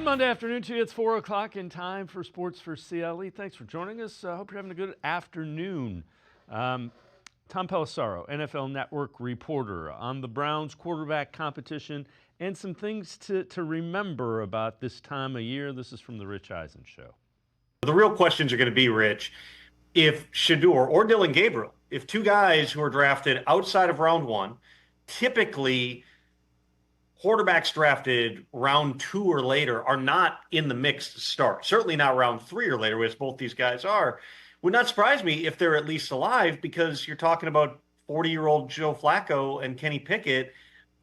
Monday afternoon to you. It's 4 o'clock in time for Sports4CLE. Thanks for joining us. I hope you're having a good afternoon. Tom Pelissaro, NFL Network reporter on the Browns quarterback competition and some things to remember about this time of year. This is from the Rich Eisen Show. The real questions are going to be, Rich, if Shedeur or Dylan Gabriel, if two guys who are drafted outside of round one, typically quarterbacks drafted round 2 or later are not in the mix to start. Certainly not round 3 or later, which both these guys are. Would not surprise me if they're at least alive, because you're talking about 40-year-old Joe Flacco and Kenny Pickett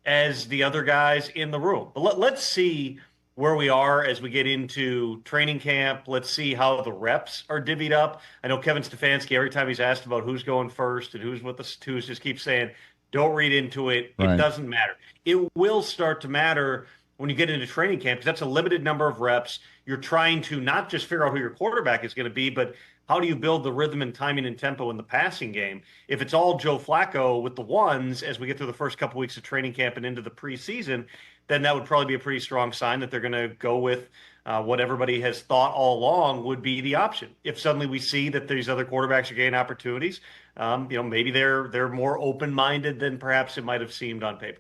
as the other guys in the room. But let's see where we are as we get into training camp. Let's see how the reps are divvied up. I know Kevin Stefanski, every time he's asked about who's going first and who's with the twos, just keeps saying, don't read into it. Right. It doesn't matter. It will start to matter when you get into training camp, because that's a limited number of reps. You're trying to not just figure out who your quarterback is going to be, but how do you build the rhythm and timing and tempo in the passing game? If it's all Joe Flacco with the ones as we get through the first couple weeks of training camp and into the preseason, then that would probably be a pretty strong sign that they're going to go with what everybody has thought all along would be the option. If suddenly we see that these other quarterbacks are getting opportunities, maybe they're more open-minded than perhaps it might have seemed on paper.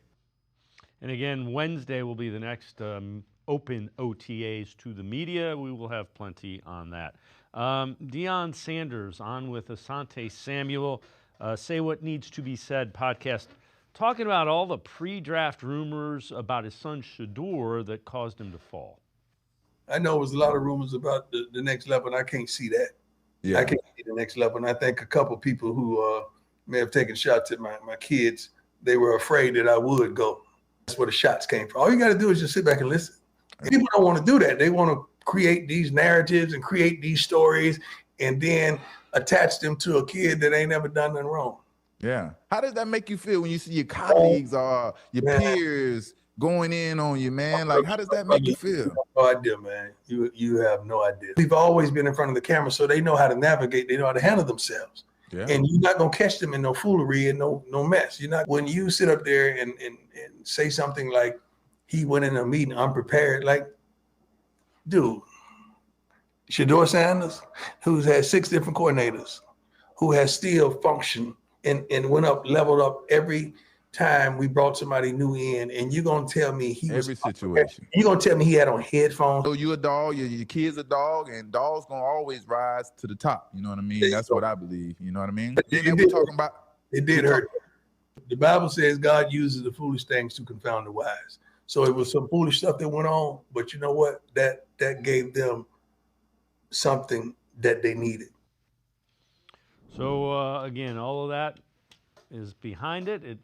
And again, Wednesday will be the next open OTAs to the media. We will have plenty on that. Deion Sanders on with Asante Samuel. Say What Needs to Be Said podcast, talking about all the pre-draft rumors about his son Shedeur that caused him to fall. I know it was a lot of rumors about the next level, and I can't see that. Yeah. I can't see the next level. And I think a couple people who may have taken shots at my kids, they were afraid that I would go. That's where the shots came from. All you got to do is just sit back and listen. People don't want to do that. They want to create these narratives and create these stories and then attach them to a kid that ain't never done nothing wrong. Yeah. How does that make you feel when you see your colleagues or your peers going in on you, man? Like, how does that make you feel? No idea, man. You have no idea. We've always been in front of the camera, so they know how to navigate. They know how to handle themselves. Yeah. And you're not going to catch them in no foolery and no mess. You're not. When you sit up there and say something like he went in a meeting unprepared, like, dude, Shedeur Sanders, who's had 6 different coordinators, who has still functioned and went up, leveled up every time we brought somebody new in, and you're gonna tell me every situation. You're gonna tell me he had on headphones. So you a dog, your kid's a dog, and dogs gonna always rise to the top. You know what I mean? That's what I believe. You know what I mean? It did hurt. The Bible says God uses the foolish things to confound the wise. So it was some foolish stuff that went on, but you know what? That gave them something that they needed. So again, all of that is behind it.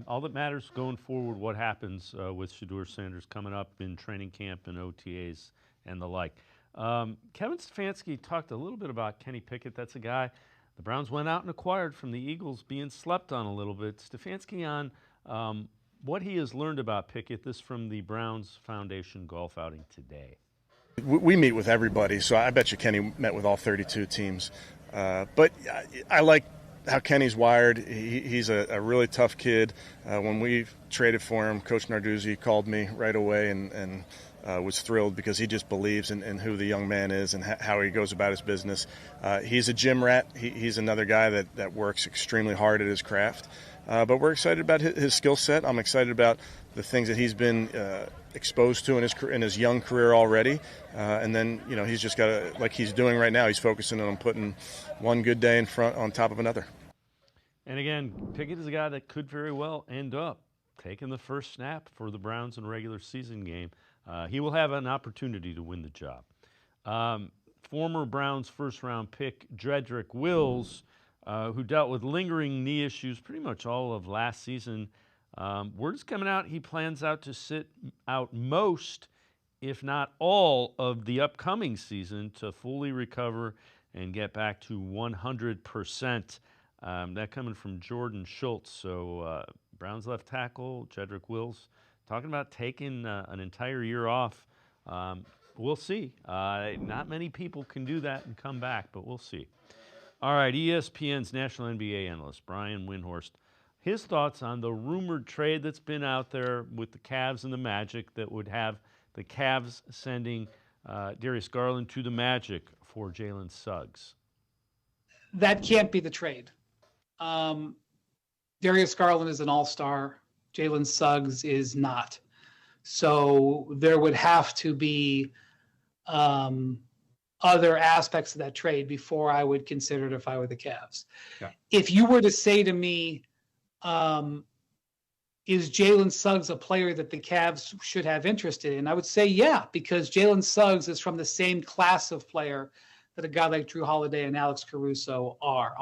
All that matters going forward, what happens with Shedeur Sanders coming up in training camp and OTAs and the like. Kevin Stefanski talked a little bit about Kenny Pickett. That's a guy the Browns went out and acquired from the Eagles, being slept on a little bit. Stefanski on what he has learned about Pickett. This from the Browns Foundation golf outing today. We meet with everybody, so I bet you Kenny met with all 32 teams. But I like how Kenny's wired. He's a really tough kid. When we traded for him, Coach Narduzzi called me right away and was thrilled because he just believes in who the young man is and how he goes about his business. He's a gym rat. He's another guy that works extremely hard at his craft. But we're excited about his skill set. I'm excited about the things that he's been exposed to in his young career already. And then, he's just got to, like he's doing right now, he's focusing on putting one good day in front on top of another. And again, Pickett is a guy that could very well end up taking the first snap for the Browns in a regular season game. He will have an opportunity to win the job. Former Browns first-round pick Jedrick Wills, who dealt with lingering knee issues pretty much all of last season. Word is coming out he plans out to sit out most, if not all, of the upcoming season to fully recover and get back to 100%. That coming from Jordan Schultz. So Browns left tackle Jedrick Wills talking about taking an entire year off. We'll see. Not many people can do that and come back, but we'll see. All right, ESPN's national NBA analyst, Brian Windhorst, his thoughts on the rumored trade that's been out there with the Cavs and the Magic that would have the Cavs sending Darius Garland to the Magic for Jalen Suggs? That can't be the trade. Darius Garland is an all-star. Jalen Suggs is not. So there would have to be other aspects of that trade before I would consider it if I were the Cavs. Yeah. If you were to say to me, is Jalen Suggs a player that the Cavs should have interest in? I would say, yeah, because Jalen Suggs is from the same class of player that a guy like Drew Holiday and Alex Caruso are,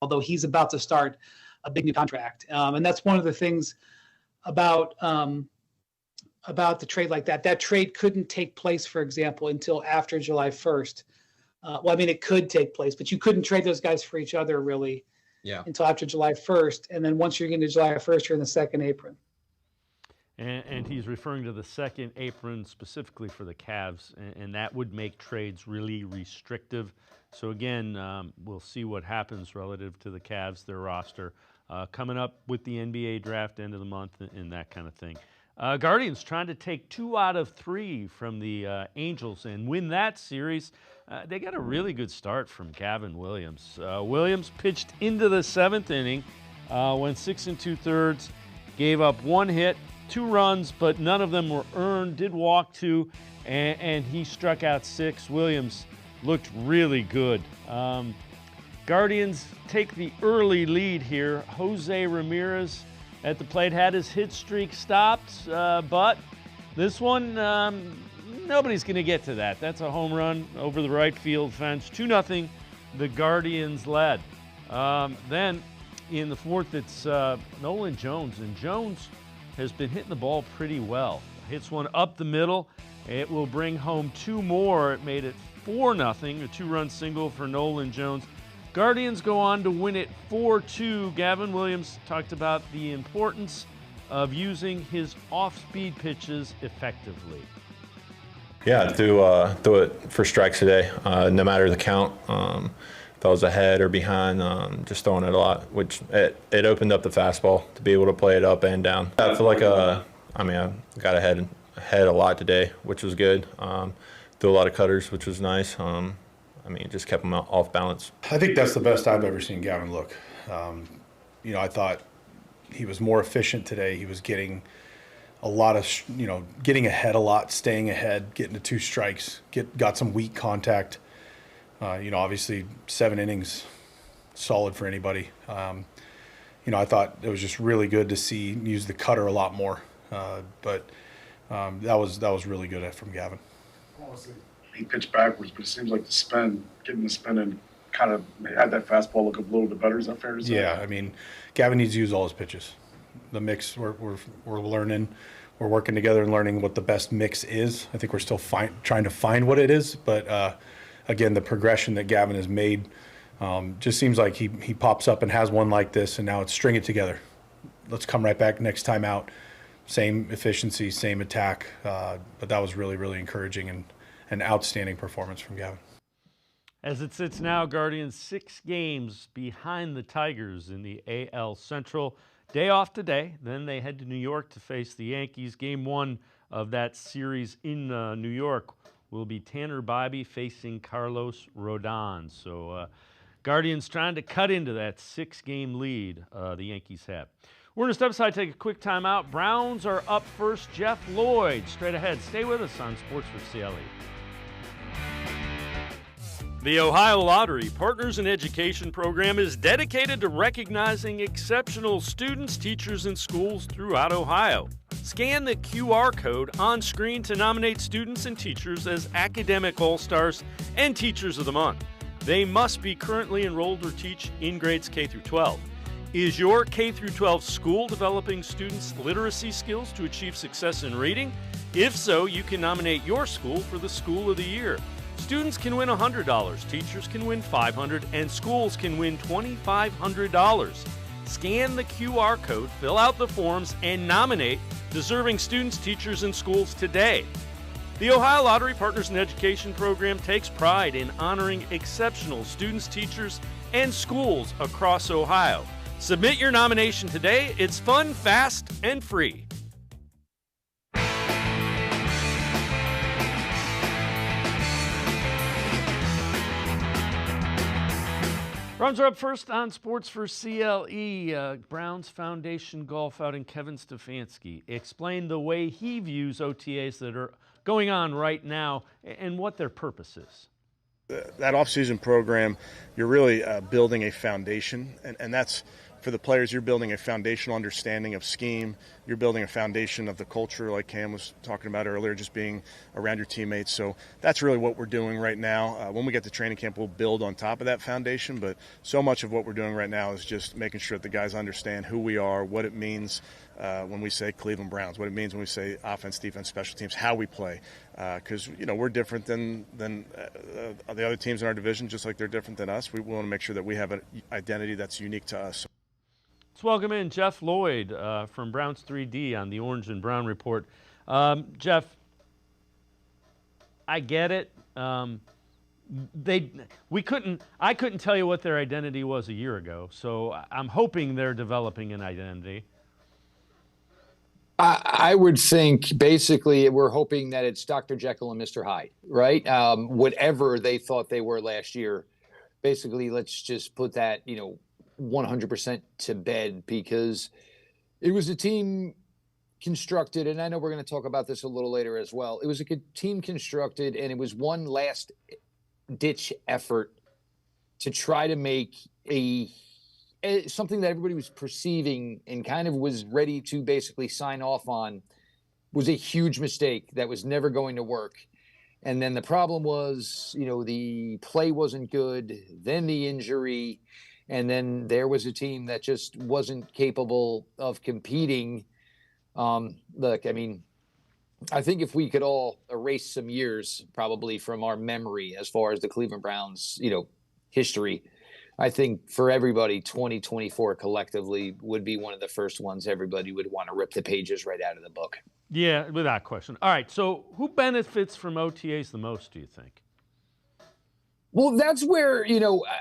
although he's about to start a big new contract. And that's one of the things about the trade like that. That trade couldn't take place, for example, until after July 1st. Well, I mean, it could take place, but you couldn't trade those guys for each other really until after July 1st. And then once you're getting to July 1st, you're in the second apron. And he's referring to the second apron specifically for the Cavs, and that would make trades really restrictive. So again, we'll see what happens relative to the Cavs, their roster, coming up with the NBA draft end of the month and that kind of thing. Guardians trying to take 2 out of 3 from the Angels and win that series. They got a really good start from Gavin Williams. Williams pitched into the 7th inning, went 6 2/3, gave up 1 hit, 2 runs, but none of them were earned, did walk 2, and he struck out 6. Williams looked really good. Guardians take the early lead here. Jose Ramirez at the plate had his hit streak stopped, but this one, nobody's going to get to that. That's a home run over the right field fence. 2-0, the Guardians led. Then in the 4th, it's Nolan Jones, and Jones has been hitting the ball pretty well. Hits one up the middle. It will bring home 2 more. It made it 4-0, a 2-run single for Nolan Jones. Guardians go on to win it 4-2. Gavin Williams talked about the importance of using his off-speed pitches effectively. Yeah, threw it for strikes today, no matter the count. If I was ahead or behind, just throwing it a lot, which it opened up the fastball to be able to play it up and down. I feel like I got ahead a lot today, which was good. Threw a lot of cutters, which was nice. It just kept him off balance. I think that's the best I've ever seen Gavin look. I thought he was more efficient today. He was getting a lot of, getting ahead a lot, staying ahead, getting to 2 strikes, got some weak contact. Obviously 7 innings, solid for anybody. I thought it was just really good to see him use the cutter a lot more. But that was really good from Gavin. Honestly, he pitched backwards, but it seems like getting the spin in kind of had that fastball look a little bit better. Is that fair to say? Yeah, Gavin needs to use all his pitches. The mix, we're learning. We're working together and learning what the best mix is. I think we're still trying to find what it is. But, again, the progression that Gavin has made just seems like he pops up and has one like this, and now it's string it together. Let's come right back next time out. Same efficiency, same attack. But that was really, really encouraging and an outstanding performance from Gavin. As it sits now, Guardians 6 games behind the Tigers in the AL Central. Day off today. Then they head to New York to face the Yankees. Game 1 of that series in New York will be Tanner Bibee facing Carlos Rodon. So Guardians trying to cut into that 6-game lead the Yankees have. We're going to step aside, take a quick timeout. Browns are up first. Jeff Lloyd straight ahead. Stay with us on Sports4CLE. The Ohio Lottery Partners in Education program is dedicated to recognizing exceptional students, teachers, and schools throughout Ohio. Scan the QR code on screen to nominate students and teachers as Academic All-Stars and Teachers of the Month. They must be currently enrolled or teach in grades K through 12. Is your K through 12 school developing students' literacy skills to achieve success in reading? If so, you can nominate your school for the School of the Year. Students can win $100, teachers can win $500, and schools can win $2,500. Scan the QR code, fill out the forms, and nominate deserving students, teachers, and schools today. The Ohio Lottery Partners in Education program takes pride in honoring exceptional students, teachers, and schools across Ohio. Submit your nomination today. It's fun, fast, and free. Browns are up first on Sports4CLE. Browns Foundation golf out in Kevin Stefanski explained the way he views OTAs that are going on right now and what their purpose is. That offseason program, you're really building a foundation, and that's for the players. You're building a foundational understanding of scheme. You're building a foundation of the culture, like Cam was talking about earlier, just being around your teammates. So that's really what we're doing right now. When we get to training camp, we'll build on top of that foundation, but so much of what we're doing right now is just making sure that the guys understand who we are, what it means when we say Cleveland Browns, what it means when we say offense, defense, special teams, how we play. Because, we're different than the other teams in our division, just like they're different than us. We want to make sure that we have an identity that's unique to us. Let's welcome in Jeff Lloyd from Browns 3D on the Orange and Brown Report. Jeff, I get it. I couldn't tell you what their identity was a year ago, so I'm hoping they're developing an identity. I would think basically we're hoping that it's Dr. Jekyll and Mr. Hyde, right? Whatever they thought they were last year, basically let's just put that, 100% to bed, because it was a team constructed, and I know we're going to talk about this a little later as well. It was a good team constructed, and it was one last ditch effort to try to make something that everybody was perceiving and kind of was ready to basically sign off on was a huge mistake that was never going to work. And then the problem was, the play wasn't good, then the injury, and then there was a team that just wasn't capable of competing. Look, I think if we could all erase some years probably from our memory as far as the Cleveland Browns, history, I think for everybody, 2024 collectively would be one of the first ones everybody would want to rip the pages right out of the book. Yeah, without question. All right, so who benefits from OTAs the most, do you think? Well, that's where,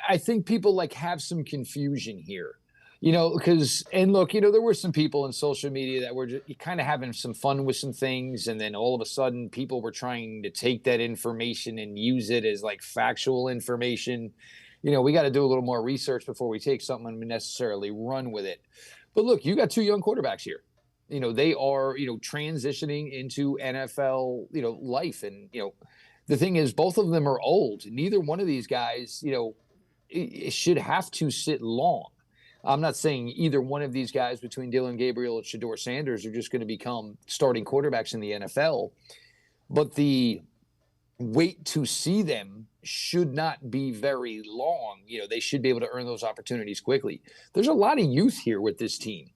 I think people have some confusion here, because, and look, there were some people in social media that were just kind of having some fun with some things. And then all of a sudden people were trying to take that information and use it as factual information. We got to do a little more research before we take something and necessarily run with it. But look, you got two young quarterbacks here. They are, transitioning into NFL, life. And, the thing is, both of them are old. Neither one of these guys, it should have to sit long. I'm not saying either one of these guys between Dillon Gabriel and Shedeur Sanders are just going to become starting quarterbacks in the NFL. But the wait to see them should not be very long. They should be able to earn those opportunities quickly. There's a lot of youth here with this team.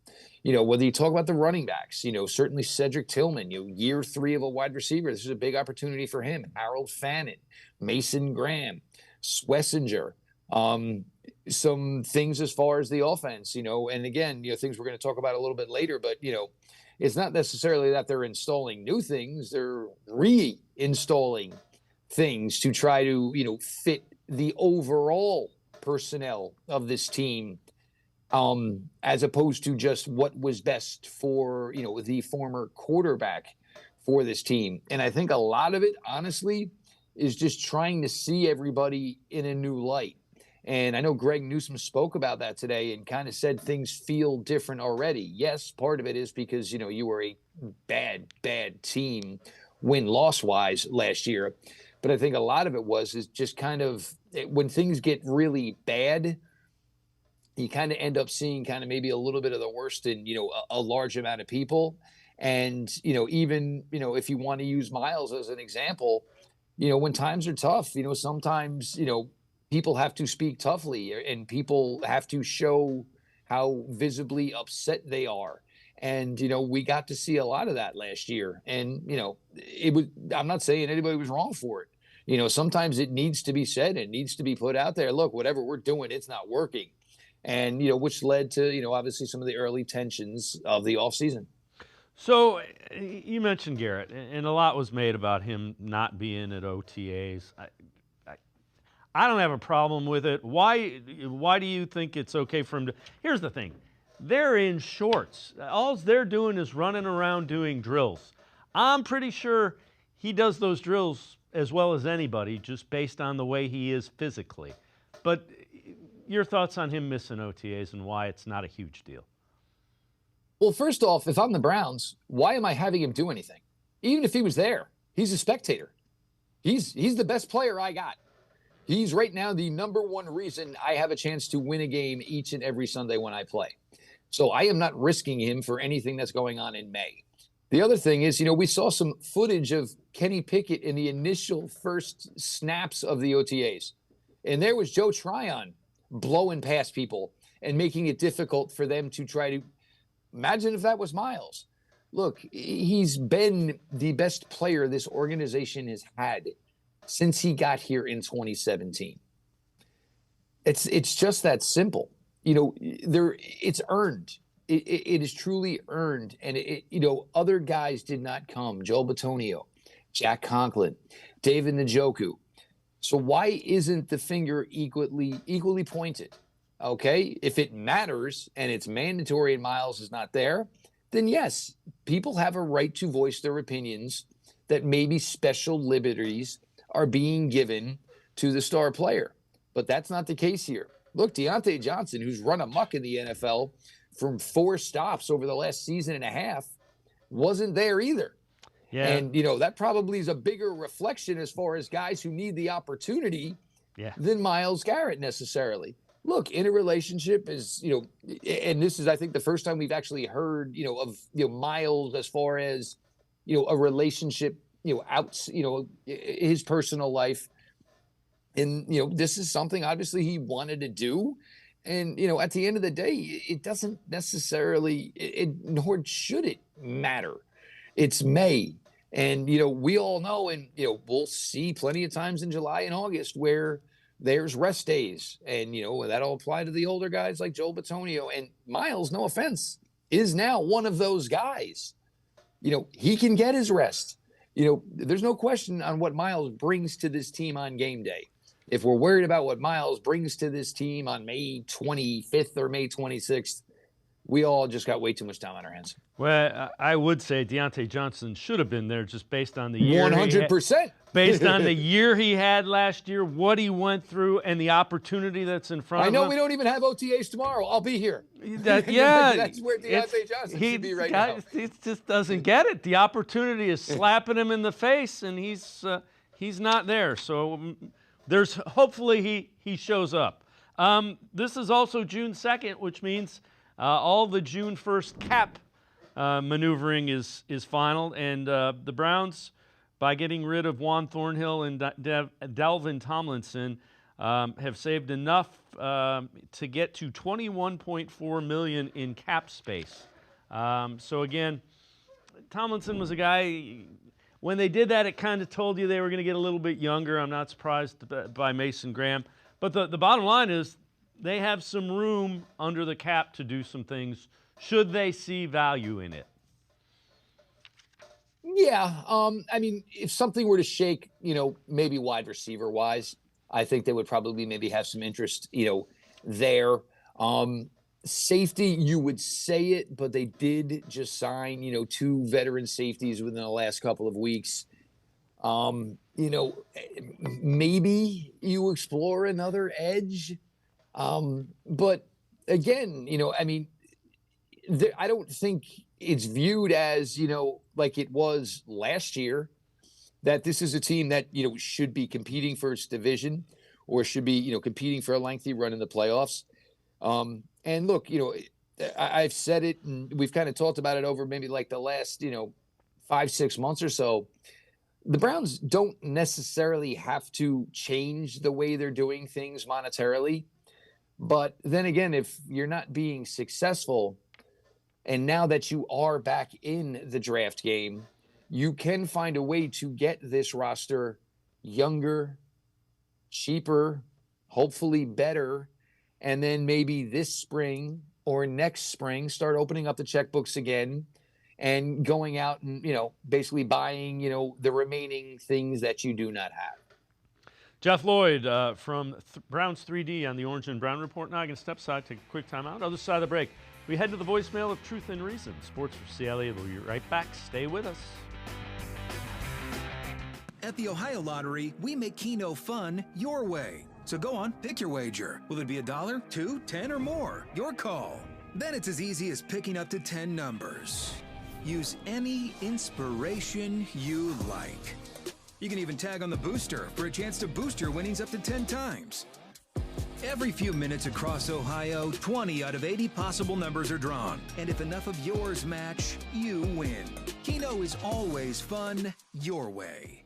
Whether you talk about the running backs, certainly Cedric Tillman, year 3 of a wide receiver. This is a big opportunity for him. Harold Fannin, Mason Graham, Swessinger, some things as far as the offense, and again, things we're going to talk about a little bit later, but, it's not necessarily that they're installing new things. They're reinstalling things to try to, fit the overall personnel of this team, as opposed to just what was best for, the former quarterback for this team. And I think a lot of it, honestly, is just trying to see everybody in a new light. And I know Greg Newsome spoke about that today and kind of said things feel different already. Yes, part of it is because, you were a bad team win-loss wise last year. But I think a lot of it is just kind of when things get really bad, you kind of end up seeing kind of maybe a little bit of the worst in, a large amount of people. And, even, if you want to use Myles as an example, when times are tough, sometimes, people have to speak toughly and people have to show how visibly upset they are. And, we got to see a lot of that last year. And, I'm not saying anybody was wrong for it. Sometimes it needs to be said. It needs to be put out there. Look, whatever we're doing, it's not working. And, which led to, obviously some of the early tensions of the offseason. So you mentioned Garrett, and a lot was made about him not being at OTAs. I don't have a problem with it. Why do you think it's okay for him to? Here's the thing. They're in shorts. All they're doing is running around doing drills. I'm pretty sure he does those drills as well as anybody, just based on the way he is physically. But your thoughts on him missing OTAs and why it's not a huge deal. Well, first off, if I'm the Browns, why am I having him do anything? Even if he was there, he's a spectator. He's the best player I got. He's right now the number one reason I have a chance to win a game each and every Sunday when I play. So I am not risking him for anything that's going on in May. The other thing is, we saw some footage of Kenny Pickett in the initial first snaps of the OTAs. And there was Joe Tryon blowing past people and making it difficult for them to try to imagine if that was Myles. Look, he's been the best player this organization has had since he got here in 2017. It's just that simple. It's earned. It is truly earned. And other guys did not come. Joe Bitonio, Jack Conklin, David Njoku. So why isn't the finger equally pointed? Okay, if it matters and it's mandatory and Myles is not there, then yes, people have a right to voice their opinions that maybe special liberties are being given to the star player. But that's not the case here. Look, Diontae Johnson, who's run amok in the NFL from 4 stops over the last season and a half, wasn't there either. Yeah. And, that probably is a bigger reflection as far as guys who need the opportunity than Myles Garrett necessarily. Look, in a relationship is, and this is, I think, the first time we've actually heard, of, Myles as far as, a relationship, out, his personal life. And, this is something obviously he wanted to do. And, at the end of the day, it doesn't necessarily, nor should it matter. It's May. And, we all know, and, we'll see plenty of times in July and August where there's rest days. And, that'll apply to the older guys like Joel Bitonio. And Myles, no offense, is now one of those guys. He can get his rest. There's no question on what Myles brings to this team on game day. If we're worried about what Myles brings to this team on May 25th or May 26th, we all just got way too much time on our hands. Well, I would say Diontae Johnson should have been there just based on the year. 100%. Based on the year he had last year, what he went through, and the opportunity that's in front of him. I know we don't even have OTAs tomorrow. I'll be here. That's where Diontae Johnson should be right now. He just doesn't get it. The opportunity is slapping him in the face, and he's not there. So there's hopefully he shows up. This is also June 2nd, which means all the June 1st cap maneuvering is final, and the Browns, by getting rid of Juan Thornhill and Dalvin Tomlinson, have saved enough to get to $21.4 million in cap space. So again, Tomlinson was a guy. When they did that, it kind of told you they were going to get a little bit younger. I'm not surprised by Mason Graham. But the bottom line is they have some room under the cap to do some things should they see value in it. Yeah. I mean, if something were to shake, maybe wide receiver wise, I think they would probably maybe have some interest, there. Safety, you would say it, but they did just sign, 2 veteran safeties within the last couple of weeks. Maybe you explore another edge. But again, I don't think it's viewed as, like it was last year, that this is a team that, should be competing for its division or should be, competing for a lengthy run in the playoffs. And look, I've said it, and we've kind of talked about it over maybe like the last, 5-6 months or so. The Browns don't necessarily have to change the way they're doing things monetarily. But then again, if you're not being successful, and now that you are back in the draft game, you can find a way to get this roster younger, cheaper, hopefully better. And then maybe this spring or next spring, start opening up the checkbooks again and going out and, basically buying, the remaining things that you do not have. Jeff Lloyd from Browns 3D on the Orange and Brown Report. Now I'm going to step aside, take a quick timeout. Other side of the break, we head to the voicemail of Truth and Reason. Sports4CLE will be right back. Stay with us. At the Ohio Lottery, we make Keno fun your way. So go on, pick your wager. Will it be $1, $2, $10, or more? Your call. Then it's as easy as picking up to 10 numbers. Use any inspiration you like. You can even tag on the booster for a chance to boost your winnings up to 10 times. Every few minutes across Ohio, 20 out of 80 possible numbers are drawn. And if enough of yours match, you win. Keno is always fun your way.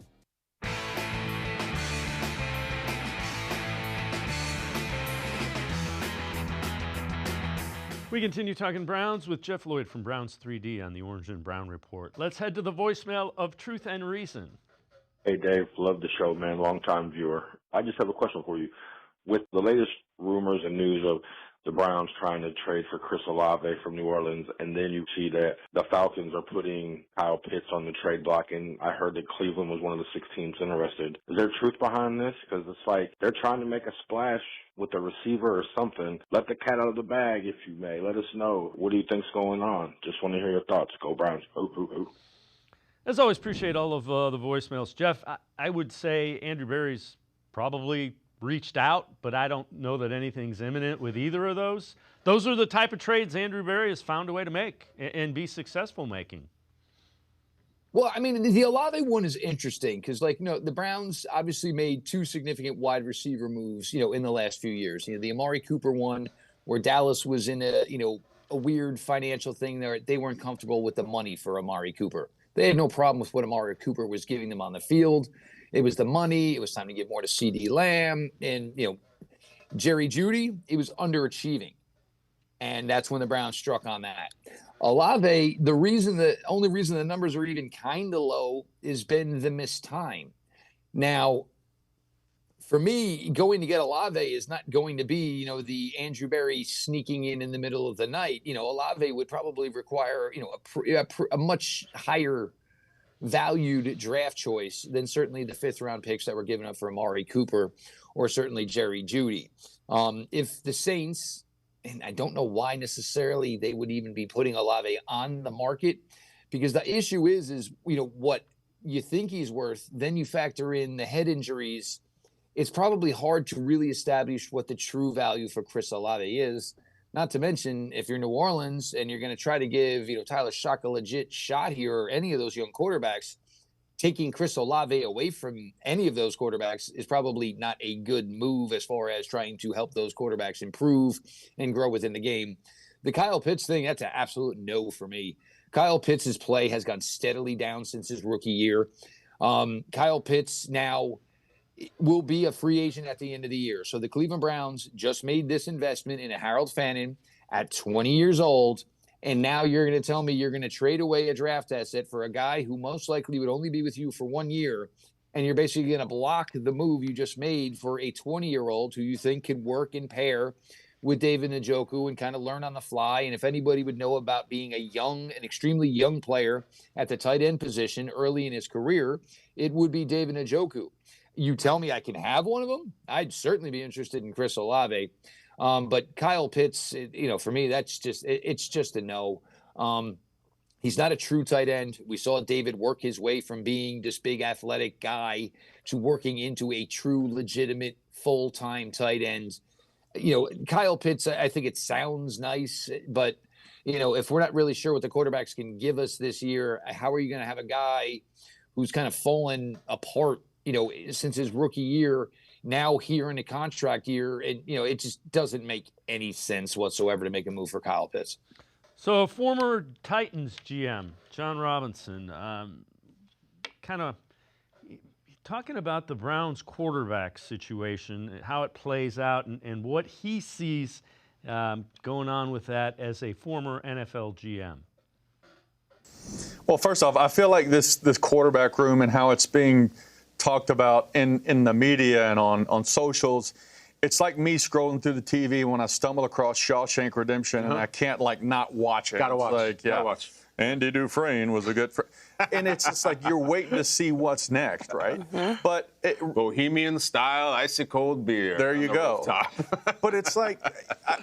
We continue talking Browns with Jeff Lloyd from Browns 3D on the Orange and Brown Report. Let's head to the voicemail of Truth and Reason. Hey, Dave. Love the show, man. Long-time viewer. I just have a question for you. With the latest rumors and news of the Browns trying to trade for Chris Olave from New Orleans, and then you see that the Falcons are putting Kyle Pitts on the trade block, and I heard that Cleveland was one of the 6 teams interested. Is there truth behind this? Because it's like they're trying to make a splash with a receiver or something. Let the cat out of the bag, if you may. Let us know. What do you think's going on? Just want to hear your thoughts. Go Browns. Hoo, hoo, hoo. As always, appreciate all of the voicemails. Jeff, I would say Andrew Berry's probably reached out, but I don't know that anything's imminent with either of those. Those are the type of trades Andrew Berry has found a way to make and be successful making. Well, I mean, the Olave one is interesting because, like, the Browns obviously made 2 significant wide receiver moves, in the last few years. The Amari Cooper one, where Dallas was in a weird financial thing there. They weren't comfortable with the money for Amari Cooper. They had no problem with what Amari Cooper was giving them on the field. It was the money. It was time to give more to CD Lamb. And, Jerry Jeudy, he was underachieving. And that's when the Browns struck on that. Olave, the only reason the numbers are even kind of low has been the missed time. Now, for me, going to get Olave is not going to be, the Andrew Berry sneaking in the middle of the night. Olave would probably require, a much higher valued draft choice than certainly the 5th round picks that were given up for Amari Cooper or certainly Jerry Jeudy. If the Saints, and I don't know why necessarily they would even be putting Olave on the market, because the issue is what you think he's worth, then you factor in the head injuries. It's probably hard to really establish what the true value for Chris Olave is. Not to mention, if you're New Orleans and you're going to try to give, Tyler Shock a legit shot here or any of those young quarterbacks, taking Chris Olave away from any of those quarterbacks is probably not a good move as far as trying to help those quarterbacks improve and grow within the game. The Kyle Pitts thing, that's an absolute no for me. Kyle Pitts' play has gone steadily down since his rookie year. Kyle Pitts now will be a free agent at the end of the year. So the Cleveland Browns just made this investment in a Harold Fannin at 20 years old. And now you're going to tell me you're going to trade away a draft asset for a guy who most likely would only be with you for 1 year. And you're basically going to block the move you just made for a 20-year-old who you think could work in pair with David Njoku and kind of learn on the fly. And if anybody would know about being an extremely young player at the tight end position early in his career, it would be David Njoku. You tell me I can have one of them, I'd certainly be interested in Chris Olave. But Kyle Pitts, for me, it's just a no. He's not a true tight end. We saw David work his way from being this big athletic guy to working into a true, legitimate, full-time tight end. Kyle Pitts, I think it sounds nice, but, if we're not really sure what the quarterbacks can give us this year, how are you going to have a guy who's kind of fallen apart, since his rookie year, now here in a contract year? And, it just doesn't make any sense whatsoever to make a move for Kyle Pitts. So former Titans GM, John Robinson, kind of talking about the Browns quarterback situation, how it plays out, and what he sees going on with that as a former NFL GM. Well, first off, I feel like this quarterback room and how it's being talked about in the media and on socials, it's like me scrolling through the TV when I stumble across Shawshank Redemption and I can't not watch it. Gotta watch. Gotta watch. Andy Dufresne was a good friend. And it's just like you're waiting to see what's next, right? But Bohemian style, icy cold beer. There you go. But it's like,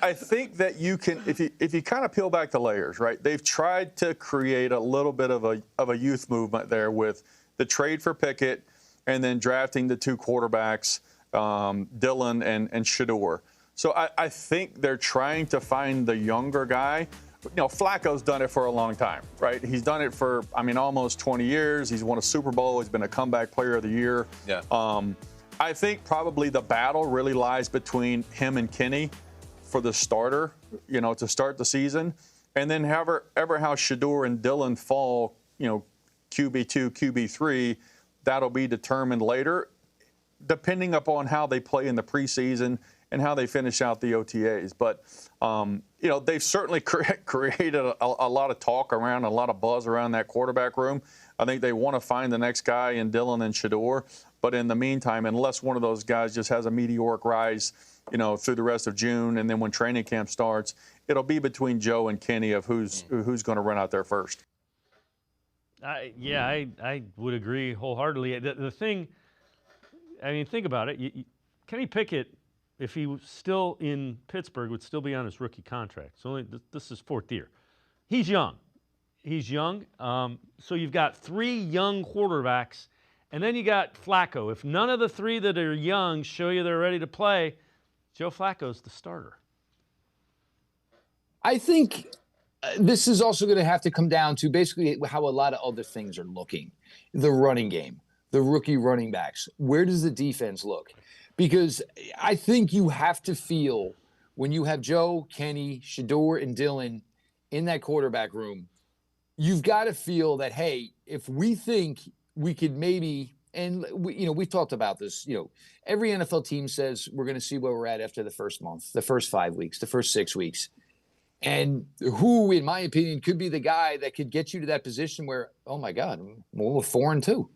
I think that you can, if you kind of peel back the layers, right? They've tried to create a little bit of a youth movement there with the trade for Pickett and then drafting the 2 quarterbacks Dillon, and Shador. So I think they're trying to find the younger guy. Flacco's done it for a long time, right? He's done it for, almost 20 years. He's won a Super Bowl. He's been a comeback player of the year. Yeah. I think probably the battle really lies between him and Kenny for the starter, to start the season. And then how Shador and Dillon fall, QB2, QB3, that'll be determined later, depending upon how they play in the preseason and how they finish out the OTAs. But, they've certainly created a lot of talk around, a lot of buzz around that quarterback room. I think they want to find the next guy in Dillon and Shador. But in the meantime, unless one of those guys just has a meteoric rise, through the rest of June, and then when training camp starts, it'll be between Joe and Kenny of who's going to run out there first. I would agree wholeheartedly. The thing, think about it. Kenny Pickett, if he was still in Pittsburgh, would still be on his rookie contract. So this is fourth year. He's young. So you've got three young quarterbacks, and then you got Flacco. If none of the three that are young show you they're ready to play, Joe Flacco's the starter. I think this is also going to have to come down to basically how a lot of other things are looking. The running game, the rookie running backs. Where does the defense look? Because I think you have to feel when you have Joe, Kenny, Shador, and Dillon in that quarterback room, you've got to feel that, hey, if we think we could maybe, and we've talked about this, every NFL team says we're going to see where we're at after the first month, the first 5 weeks, the first 6 weeks. And who, in my opinion, could be the guy that could get you to that position where, oh my God, we're 4-2.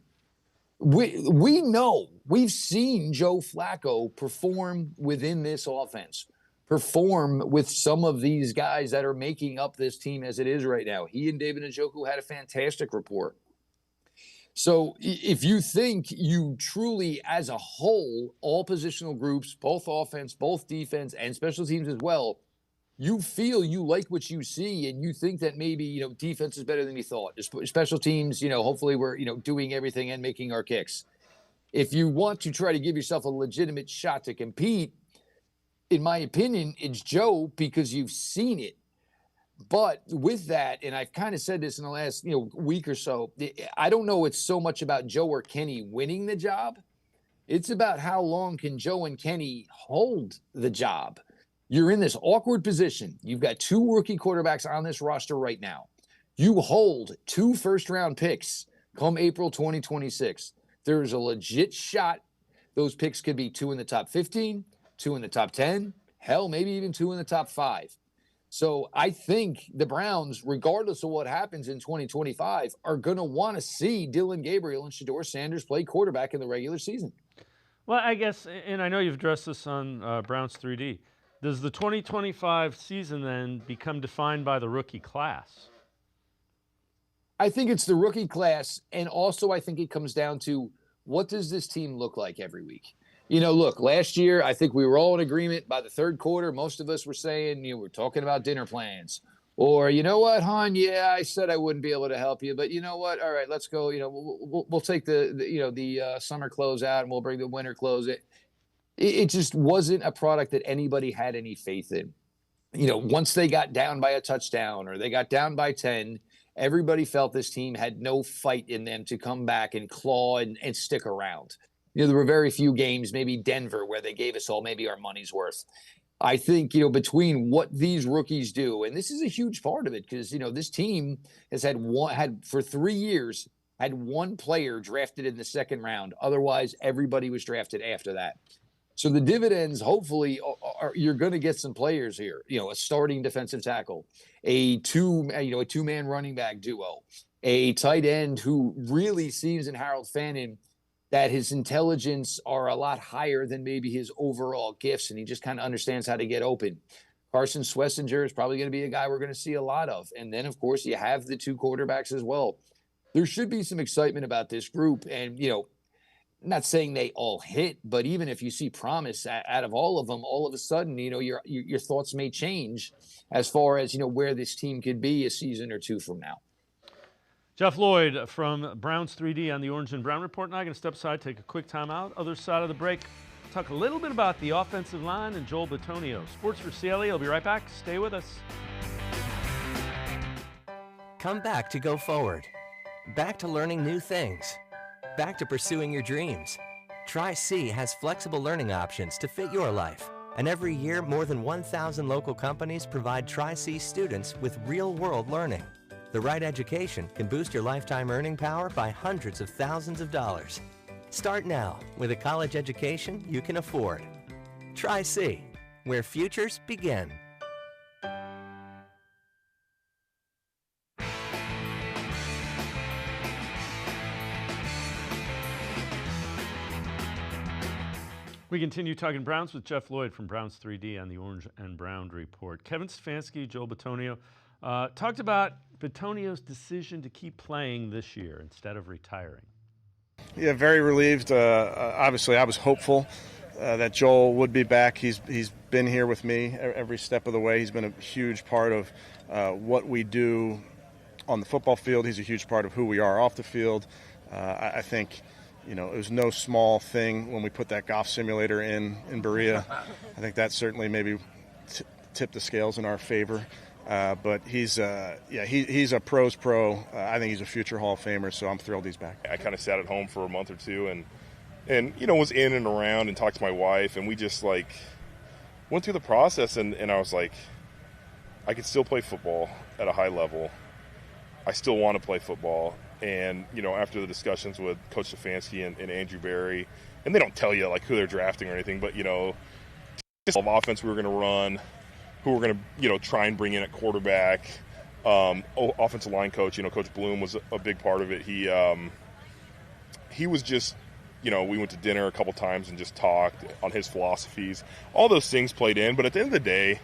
We know, we've seen Joe Flacco perform within this offense, perform with some of these guys that are making up this team as it is right now. He and David Njoku had a fantastic rapport. So if you think you truly, as a whole, all positional groups, both offense, both defense, and special teams as well, you feel you like what you see, and you think that maybe, defense is better than you thought. Special teams, hopefully we're, doing everything and making our kicks. If you want to try to give yourself a legitimate shot to compete, in my opinion, it's Joe, because you've seen it. But with that, and I've kind of said this in the last, week or so, I don't know it's so much about Joe or Kenny winning the job. It's about how long can Joe and Kenny hold the job. You're in this awkward position. You've got two rookie quarterbacks on this roster right now. You hold 2 first-round picks come April 2026. There's a legit shot those picks could be 2 in the top 15, 2 in the top 10, hell, maybe even 2 in the top 5. So I think the Browns, regardless of what happens in 2025, are going to want to see Dillon Gabriel and Shador Sanders play quarterback in the regular season. Well, I guess, and I know you've addressed this on Browns 3D. Does the 2025 season then become defined by the rookie class? I think it's the rookie class, and also I think it comes down to what does this team look like every week? Look, last year, I think we were all in agreement by the third quarter. Most of us were saying, we're talking about dinner plans. Or, you know what, hon? Yeah, I said I wouldn't be able to help you, but you know what? All right, let's go. We'll take the summer clothes out, and we'll bring the winter clothes in. It just wasn't a product that anybody had any faith in. Once they got down by a touchdown or they got down by 10, everybody felt this team had no fight in them to come back and claw and stick around. There were very few games, maybe Denver, where they gave us all maybe our money's worth. I think, between what these rookies do, and this is a huge part of it, because, this team has had for 3 years, had one player drafted in the second round. Otherwise, everybody was drafted after that. So the dividends, hopefully, you're going to get some players here. A starting defensive tackle, a two-man running back duo, a tight end who really seems in Harold Fannin that his intelligence are a lot higher than maybe his overall gifts, and he just kind of understands how to get open. Carson Schlesinger is probably going to be a guy we're going to see a lot of. And then, of course, you have the two quarterbacks as well. There should be some excitement about this group. And, not saying they all hit, but even if you see promise out of all of them, all of a sudden, your thoughts may change as far as, where this team could be a season or two from now. Jeff Lloyd from Browns 3D on the Orange and Brown Report. Now I'm going to step aside, take a quick timeout. Other side of the break, talk a little bit about the offensive line and Joel Bitonio. Sports for CLE. I'll be right back. Stay with us. Come back to go forward. Back to learning new things. Back to pursuing your dreams. Tri-C has flexible learning options to fit your life. And every year, more than 1,000 local companies provide Tri-C students with real-world learning. The right education can boost your lifetime earning power by hundreds of thousands of dollars. Start now with a college education you can afford. Tri-C, where futures begin. We continue talking Browns with Jeff Lloyd from Browns 3D on the Orange and Brown Report. Kevin Stefanski, Joel Bitonio, talked about Bitonio's decision to keep playing this year instead of retiring. Yeah, very relieved. Obviously, I was hopeful that Joel would be back. He's been here with me every step of the way. He's been a huge part of what we do on the football field. He's a huge part of who we are off the field. I think, you know, it was no small thing when we put that golf simulator in Berea. I think that certainly maybe tipped the scales in our favor. But he's a pro's pro. I think he's a future Hall of Famer, so I'm thrilled he's back. I kind of sat at home for a month or two and you know, was in and around and talked to my wife, and we just like went through the process, and I was like, I could still play football at a high level. I still want to play football. And, you know, after the discussions with Coach Stefanski and Andrew Berry, and they don't tell you like who they're drafting or anything, but, you know, just of offense we were going to run, who we're going to, you know, try and bring in at quarterback. Offensive line coach, you know, Coach Bloom was a big part of it. He was just, you know, we went to dinner a couple times and just talked on his philosophies. All those things played in, but at the end of the day,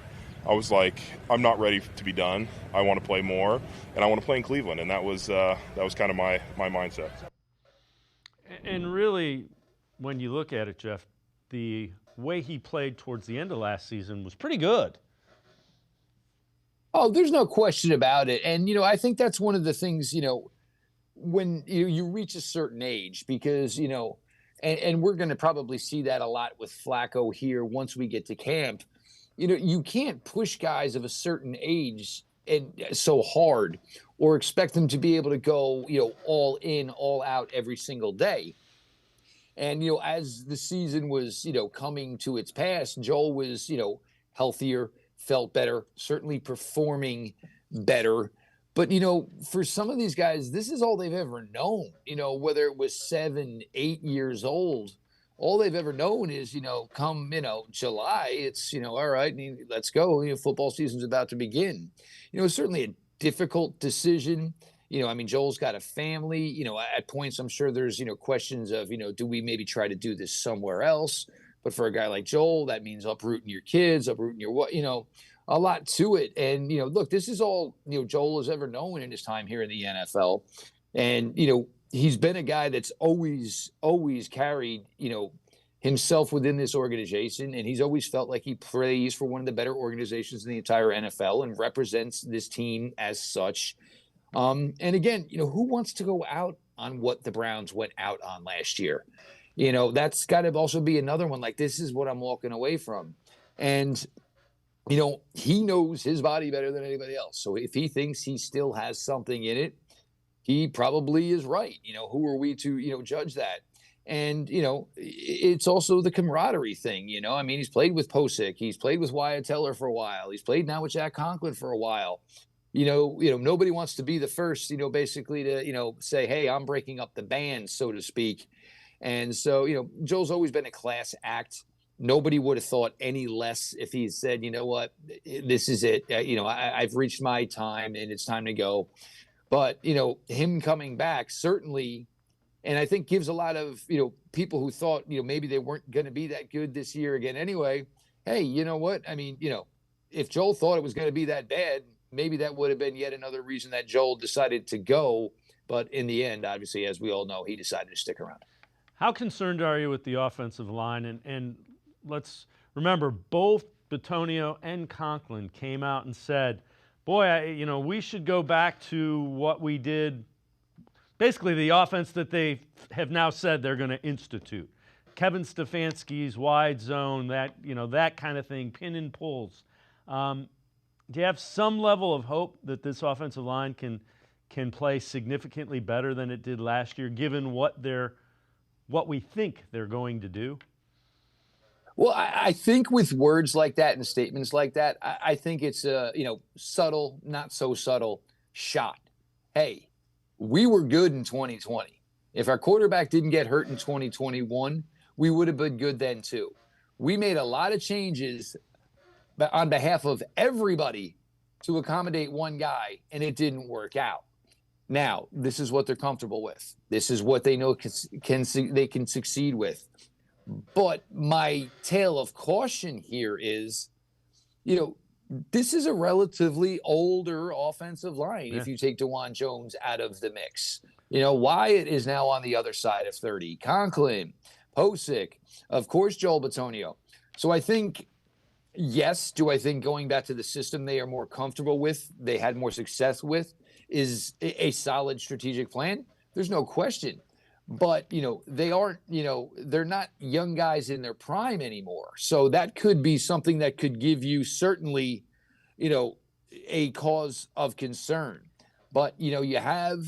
I was like, I'm not ready to be done. I want to play more, and I want to play in Cleveland, and that was kind of my mindset. And really, when you look at it, Jeff, the way he played towards the end of last season was pretty good. Oh, there's no question about it. And, you know, I think that's one of the things, you know, when you reach a certain age, because, you know, and we're going to probably see that a lot with Flacco here once we get to camp. You know, you can't push guys of a certain age and so hard or expect them to be able to go, you know, all in, all out every single day. And, you know, as the season was, you know, coming to its pass, Joel was, you know, healthier, felt better, certainly performing better. But, you know, for some of these guys, this is all they've ever known, you know, whether it was 7, 8 years old. All they've ever known is, you know, come, you know, July, it's, you know, all right, let's go. You know, football season's about to begin. You know, it's certainly a difficult decision. You know, I mean, Joel's got a family. You know, at points, I'm sure there's, you know, questions of, you know, do we maybe try to do this somewhere else? But for a guy like Joel, that means uprooting your kids, uprooting your what, you know, a lot to it. And, you know, look, this is all, you know, Joel has ever known in his time here in the NFL. And, you know, he's been a guy that's always carried, you know, himself within this organization. And he's always felt like he plays for one of the better organizations in the entire NFL and represents this team as such. And again, you know, who wants to go out on what the Browns went out on last year? You know, that's got to also be another one. Like, this is what I'm walking away from. And, you know, he knows his body better than anybody else. So if he thinks he still has something in it, he probably is right. You know, who are we to, you know, judge that? And, you know, it's also the camaraderie thing. You know, I mean, he's played with Posick. He's played with Wyatt Teller for a while. He's played now with Jack Conklin for a while. You know, nobody wants to be the first, you know, basically to, you know, say, hey, I'm breaking up the band, so to speak. And so, you know, Joel's always been a class act. Nobody would have thought any less if he said, you know what, this is it. You know, I've reached my time and it's time to go. But, you know, him coming back certainly, and I think gives a lot of, you know, people who thought, you know, maybe they weren't going to be that good this year again anyway. Hey, you know what? I mean, you know, if Joel thought it was going to be that bad, maybe that would have been yet another reason that Joel decided to go. But in the end, obviously, as we all know, he decided to stick around. How concerned are you with the offensive line? And let's remember, both Bitonio and Conklin came out and said, boy, you know, we should go back to what we did, basically the offense that they have now said they're going to institute. Kevin Stefanski's wide zone, that kind of thing, pin and pulls. Do you have some level of hope that this offensive line can play significantly better than it did last year, given what we think they're going to do? Well, I think with words like that and statements like that, I think it's a subtle, not so subtle shot. Hey, we were good in 2020. If our quarterback didn't get hurt in 2021, we would have been good then too. We made a lot of changes on behalf of everybody to accommodate one guy, and it didn't work out. Now, this is what they're comfortable with. This is what they know they can succeed with. But my tale of caution here is, this is a relatively older offensive line. Yeah. If you take DeJuan Jones out of the mix, Wyatt is now on the other side of 30. Conklin, Posick, of course, Joel Bitonio. So I think, yes, do I think going back to the system they are more comfortable with, they had more success with, is a solid strategic plan? There's no question. But, they aren't, they're not young guys in their prime anymore. So that could be something that could give you certainly, a cause of concern. But, you have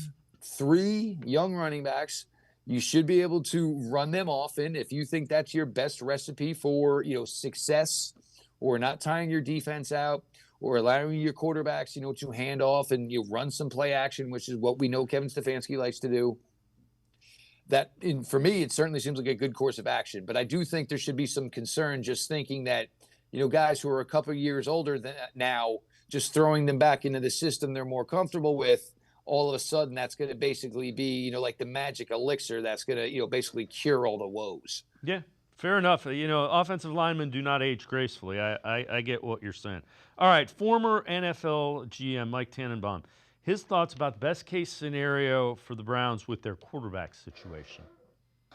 3 young running backs. You should be able to run them often. If you think that's your best recipe for, success, or not tiring your defense out, or allowing your quarterbacks, to hand off and run some play action, which is what we know Kevin Stefanski likes to do. For me, it certainly seems like a good course of action. But I do think there should be some concern just thinking that, guys who are a couple of years older than now, just throwing them back into the system they're more comfortable with, all of a sudden that's going to basically be, like the magic elixir that's going to, basically cure all the woes. Yeah, fair enough. Offensive linemen do not age gracefully. I get what you're saying. All right, former NFL GM Mike Tannenbaum. His thoughts about the best-case scenario for the Browns with their quarterback situation.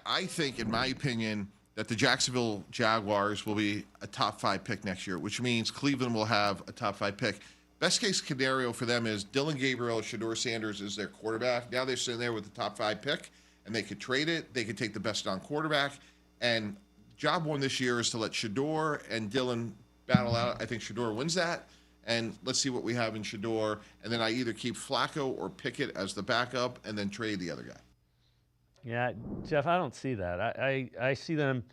I think, in my opinion, that the Jacksonville Jaguars will be a top 5 pick next year, which means Cleveland will have a top 5 pick. Best-case scenario for them is Dillon Gabriel, Shedeur Sanders is their quarterback. Now they're sitting there with the top 5 pick, and they could trade it. They could take the best on quarterback. And job one this year is to let Shedeur and Dillon battle out. I think Shedeur wins that. And let's see what we have in Shedeur. And then I either keep Flacco or Pickett as the backup and then trade the other guy. Yeah, Jeff, I don't see that. I see them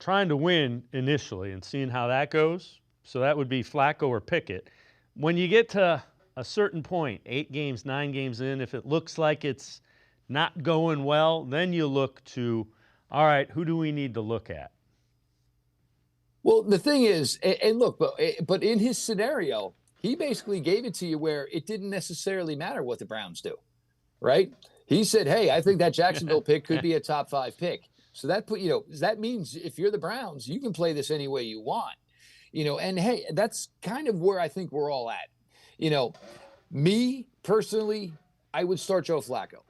trying to win initially and seeing how that goes. So that would be Flacco or Pickett. When you get to a certain point, 8 games, 9 games in, if it looks like it's not going well, then you look to, all right, who do we need to look at? Well, the thing is, and look, but in his scenario, he basically gave it to you where it didn't necessarily matter what the Browns do, right? He said, hey, I think that Jacksonville pick could be a top 5 pick. So that means if you're the Browns, you can play this any way you want, and hey, that's kind of where I think we're all at. Me personally, I would start Joe Flacco.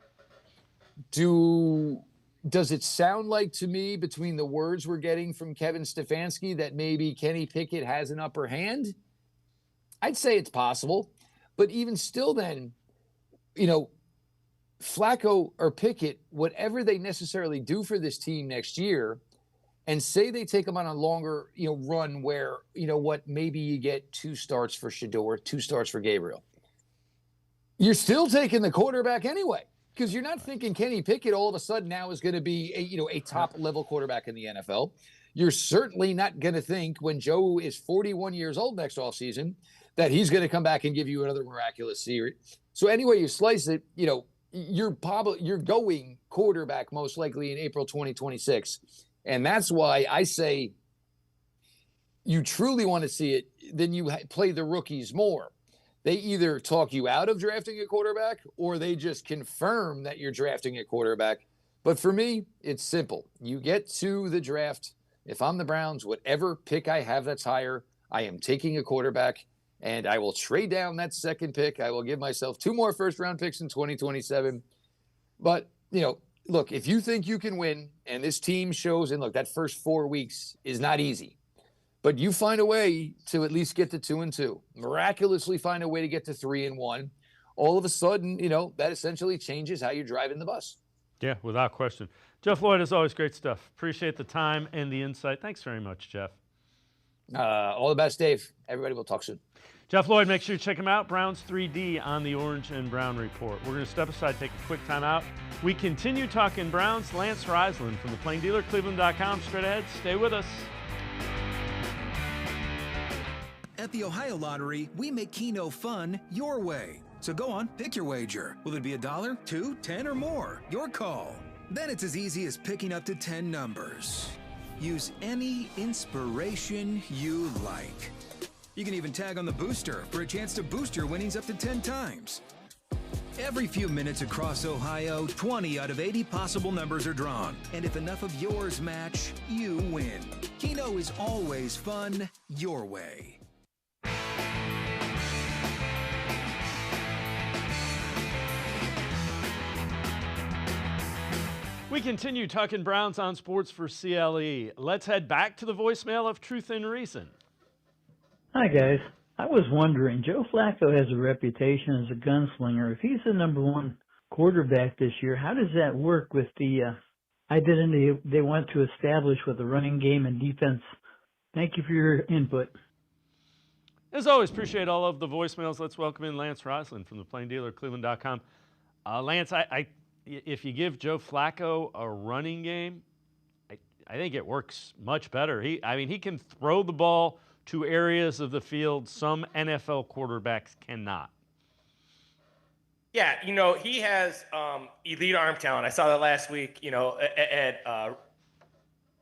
Does it sound like to me, between the words we're getting from Kevin Stefanski, that maybe Kenny Pickett has an upper hand? I'd say it's possible. But even still then, Flacco or Pickett, whatever they necessarily do for this team next year, and say they take them on a longer, run where, maybe you get 2 starts for Shedeur, 2 starts for Gabriel. You're still taking the quarterback anyway. Because you're not thinking Kenny Pickett all of a sudden now is going to be a top-level quarterback in the NFL. You're certainly not going to think when Joe is 41 years old next offseason that he's going to come back and give you another miraculous series. So anyway you slice it, you're going quarterback most likely in April 2026. And that's why I say you truly want to see it, then you play the rookies more. They either talk you out of drafting a quarterback or they just confirm that you're drafting a quarterback. But for me, it's simple. You get to the draft. If I'm the Browns, whatever pick I have that's higher, I am taking a quarterback, and I will trade down that second pick. I will give myself 2 more first-round picks in 2027. But, look, if you think you can win, and this team shows, and look, that first 4 weeks is not easy. But you find a way to at least get to 2-2, miraculously find a way to get to 3-1. All of a sudden, that essentially changes how you're driving the bus. Yeah, without question. Jeff Lloyd, as always, great stuff. Appreciate the time and the insight. Thanks very much, Jeff. All the best, Dave. Everybody, will talk soon. Jeff Lloyd, make sure you check him out. Browns 3D on the Orange and Brown Report. We're going to step aside, take a quick time out. We continue talking Browns. Lance Reisland from the Plain Dealer, cleveland.com. Straight ahead. Stay with us. At the Ohio Lottery, we make Keno fun your way. So go on, pick your wager. Will it be $1, $2, $10, or more? Your call. Then it's as easy as picking up to 10 numbers. Use any inspiration you like. You can even tag on the booster for a chance to boost your winnings up to 10 times. Every few minutes across Ohio, 20 out of 80 possible numbers are drawn. And if enough of yours match, you win. Keno is always fun your way. We continue talking Browns on Sports4CLE. Let's head back to the voicemail of Truth and Reason. Hi, guys. I was wondering, Joe Flacco has a reputation as a gunslinger. If he's the #1 quarterback this year, how does that work with the identity they want to establish with the running game and defense? Thank you for your input. As always, appreciate all of the voicemails. Let's welcome in Lance Reisland from the Plain Dealer, cleveland.com. Lance, if you give Joe Flacco a running game, I think it works much better. He can throw the ball to areas of the field some NFL quarterbacks cannot. Yeah, he has elite arm talent. I saw that last week, at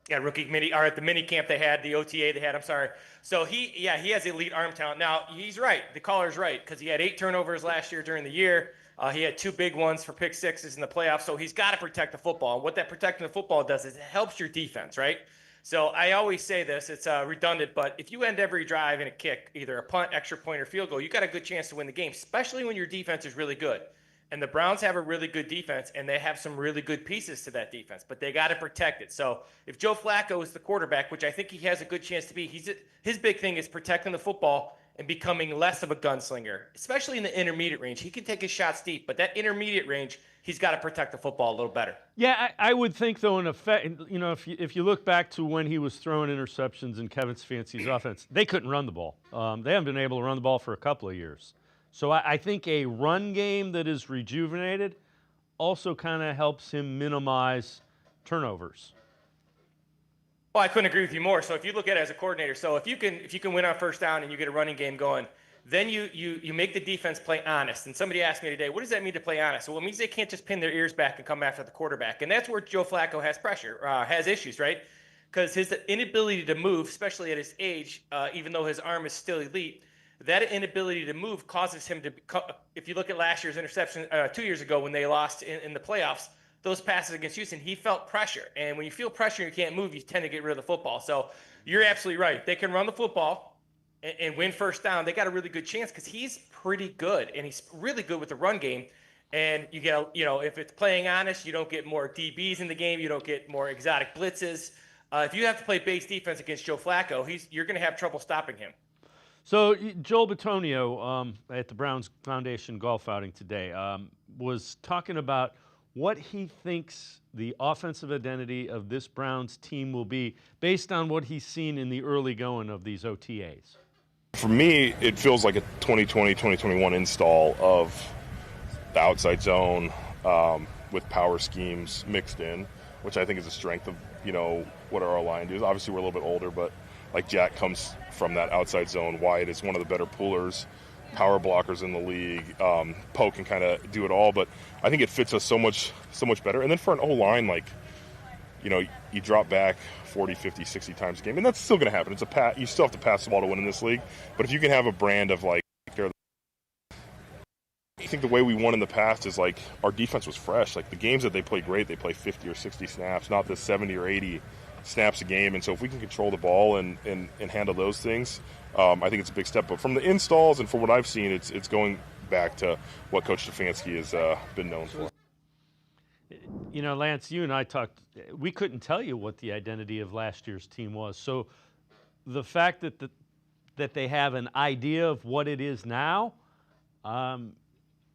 rookie mini or at the mini camp they had, the OTA they had. I'm sorry. So he has elite arm talent. Now he's right. The caller's right because he had 8 turnovers last year during the year. He had 2 big ones for pick sixes in the playoffs. So he's got to protect the football. And what that protecting the football does is it helps your defense, right? So I always say this, it's redundant, but if you end every drive in a kick, either a punt, extra point, or field goal, you got a good chance to win the game, especially when your defense is really good. And the Browns have a really good defense, and they have some really good pieces to that defense, but they got to protect it. So if Joe Flacco is the quarterback, which I think he has a good chance to be, his big thing is protecting the football and becoming less of a gunslinger, especially in the intermediate range. He can take his shots deep, but that intermediate range, he's got to protect the football a little better. Yeah, I would think, though, in effect, if you look back to when he was throwing interceptions in Kevin Stefanski's offense, they couldn't run the ball. They haven't been able to run the ball for a couple of years. So I think a run game that is rejuvenated also kind of helps him minimize turnovers. Well, I couldn't agree with you more. So if you look at it as a coordinator, so if you can win on first down and you get a running game going, then you make the defense play honest. And somebody asked me today, what does that mean to play honest? Well, it means they can't just pin their ears back and come after the quarterback. And that's where Joe Flacco has pressure, has issues, right? Because his inability to move, especially at his age, even though his arm is still elite, that inability to move causes him to, if you look at last year's interception 2 years ago when they lost in the playoffs, those passes against Houston, he felt pressure. And when you feel pressure and you can't move, you tend to get rid of the football. So you're absolutely right. They can run the football and win first down. They got a really good chance because he's pretty good, and he's really good with the run game. And you get, if it's playing honest, you don't get more DBs in the game. You don't get more exotic blitzes. If you have to play base defense against Joe Flacco, you're going to have trouble stopping him. So Joel Bitonio at the Browns Foundation golf outing today was talking about what he thinks the offensive identity of this Browns team will be based on what he's seen in the early going of these OTAs. For me, it feels like a 2020, 2021 install of the outside zone with power schemes mixed in, which I think is a strength of, what our line does. Obviously, we're a little bit older, but like Jack comes from that outside zone. Wyatt is one of the better pullers, power blockers in the league. Poe can kind of do it all, but I think it fits us so much better. And then for an O-line, you drop back 40, 50, 60 times a game, and that's still going to happen. It's you still have to pass the ball to win in this league. But if you can have a brand of I think the way we won in the past is our defense was fresh. The games that they play great, they play 50 or 60 snaps, not the 70 or 80 snaps a game. And so if we can control the ball and handle those things, I think it's a big step. But from the installs and from what I've seen, it's going back to what Coach Stefanski has been known for. Lance, you and I talked. We couldn't tell you what the identity of last year's team was. So the fact that they have an idea of what it is now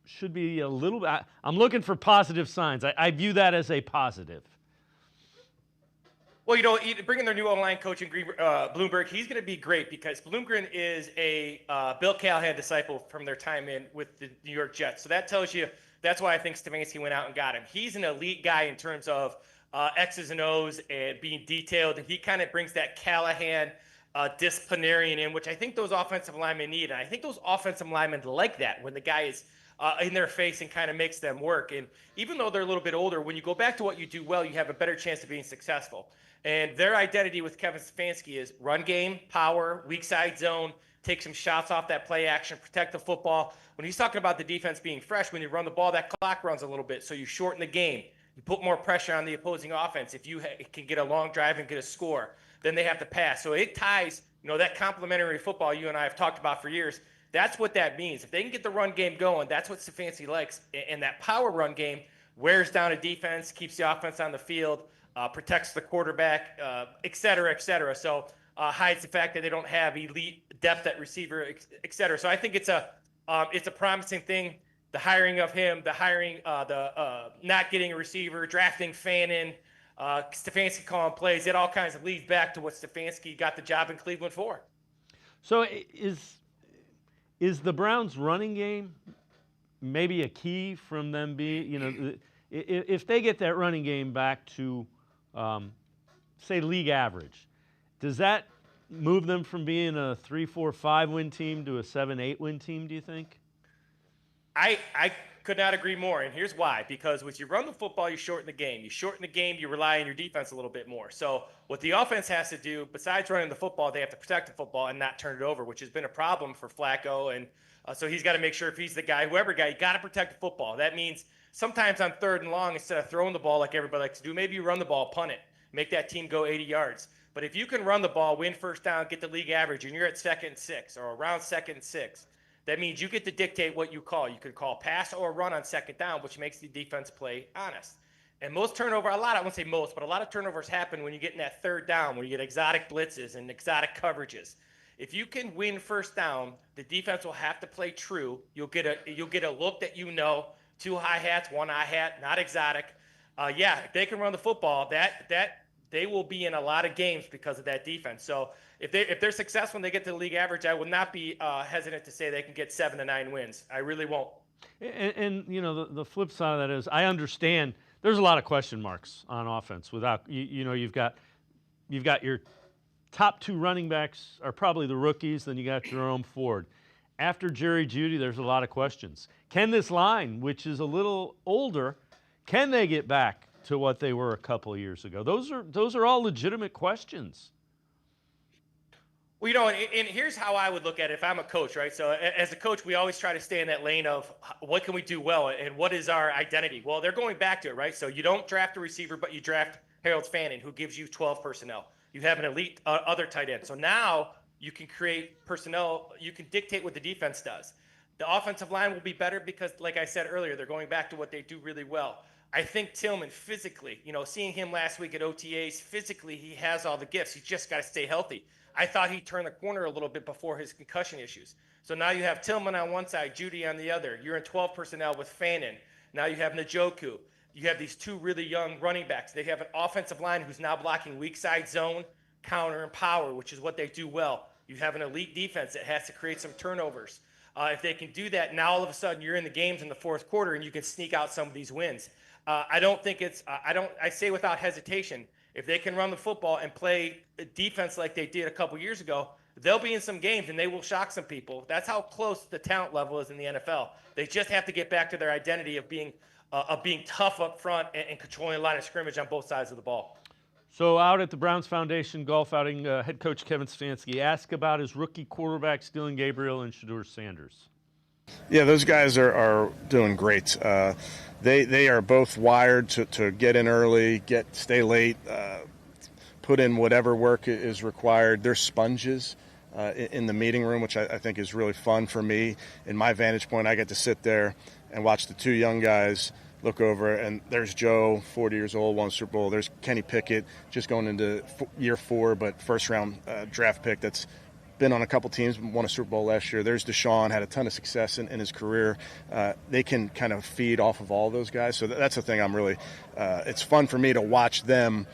should be a little. I'm looking for positive signs. I view that as a positive. Well, bringing their new online coach in Bloomberg, he's going to be great because Bloomgren is a Bill Callahan disciple from their time in with the New York Jets. So that tells you that's why I think Stefanski went out and got him. He's an elite guy in terms of X's and O's and being detailed. And he kind of brings that Callahan disciplinarian in, which I think those offensive linemen need. And I think those offensive linemen like that when the guy is in their face and kind of makes them work. And even though they're a little bit older, when you go back to what you do well, you have a better chance of being successful. And their identity with Kevin Stefanski is run game, power, weak side zone, take some shots off that play action, protect the football. When he's talking about the defense being fresh, when you run the ball, that clock runs a little bit. So you shorten the game. You put more pressure on the opposing offense. If you can get a long drive and get a score, then they have to pass. So it ties, that complementary football you and I have talked about for years. That's what that means. If they can get the run game going, that's what Stefanski likes. And that power run game wears down a defense, keeps the offense on the field, protects the quarterback, et cetera, et cetera. So hides the fact that they don't have elite depth at receiver, et cetera. So I think it's a promising thing. The hiring of him, not getting a receiver, drafting Fannin, Stefanski calling plays, it all kinds of leads back to what Stefanski got the job in Cleveland for. So is the Browns' running game maybe a key from them being, if they get that running game back to, say, league average, does that move them from being a 3-4-5 win team to a 7-8 win team, do you think? I could not agree more, and here's why. Because when you run the football, you shorten the game. You shorten the game, you rely on your defense a little bit more. So what the offense has to do, besides running the football, they have to protect the football and not turn it over, which has been a problem for Flacco. And so he's got to make sure if he's the guy, you got to protect the football. That means sometimes on 3rd and long, instead of throwing the ball like everybody likes to do, maybe you run the ball, punt it, make that team go 80 yards. But if you can run the ball, win first down, get the league average, and you're at 2nd and 6 or around 2nd and 6, that means you get to dictate what you call. You could call pass or run on 2nd down, which makes the defense play honest. And most turnover, I won't say most, but a lot of turnovers happen when you get in that 3rd down, when you get exotic blitzes and exotic coverages. If you can win first down, the defense will have to play true. You'll get a look that 2 hi-hats, 1 hi-hat, not exotic. If they can run the football, that they will be in a lot of games because of that defense. So if they're successful and they get to the league average, I would not be hesitant to say they can get 7 to 9 wins. I really won't. And the flip side of that is I understand there's a lot of question marks on offense without you've got your top 2 running backs are probably the rookies, then you got Jerome Ford. After Jerry Jeudy, there's a lot of questions. Can this line, which is a little older, can they get back to what they were a couple of years ago? Those are all legitimate questions. Well, and here's how I would look at it if I'm a coach, right? So as a coach, we always try to stay in that lane of what can we do well and what is our identity? Well, they're going back to it, right? So you don't draft a receiver, but you draft Harold Fannin, who gives you 12 personnel. You have an elite other tight end. So now you can create personnel. You can dictate what the defense does. The offensive line will be better because, like I said earlier, they're going back to what they do really well. I think Tillman physically, seeing him last week at OTAs, physically he has all the gifts. He's just got to stay healthy. I thought he turned the corner a little bit before his concussion issues. So now you have Tillman on one side, Jeudy on the other. You're in 12 personnel with Fannin. Now you have Njoku. You have these 2 really young running backs. They have an offensive line who's now blocking weak side zone, counter, and power, which is what they do well. You have an elite defense that has to create some turnovers. If they can do that, now all of a sudden you're in the games in the 4th quarter and you can sneak out some of these wins. I don't think I say without hesitation, if they can run the football and play defense like they did a couple years ago, they'll be in some games and they will shock some people. That's how close the talent level is in the NFL. They just have to get back to their identity of being tough up front and controlling a line of scrimmage on both sides of the ball. So out at the Browns Foundation golf outing, head coach Kevin Stefanski asked about his rookie quarterbacks, Deion Gabriel and Deion Sanders. Yeah, those guys are doing great. They are both wired to get in early, stay late, put in whatever work is required. They're sponges in the meeting room, which I think is really fun for me. In my vantage point, I get to sit there and watch the 2 young guys look over, and there's Joe, 40 years old, won Super Bowl. There's Kenny Pickett, just going into year 4, but first-round draft pick that's been on a couple teams, won a Super Bowl last year. There's Deshaun, had a ton of success in his career. They can kind of feed off of all those guys. So that's the thing I'm really it's fun for me to watch them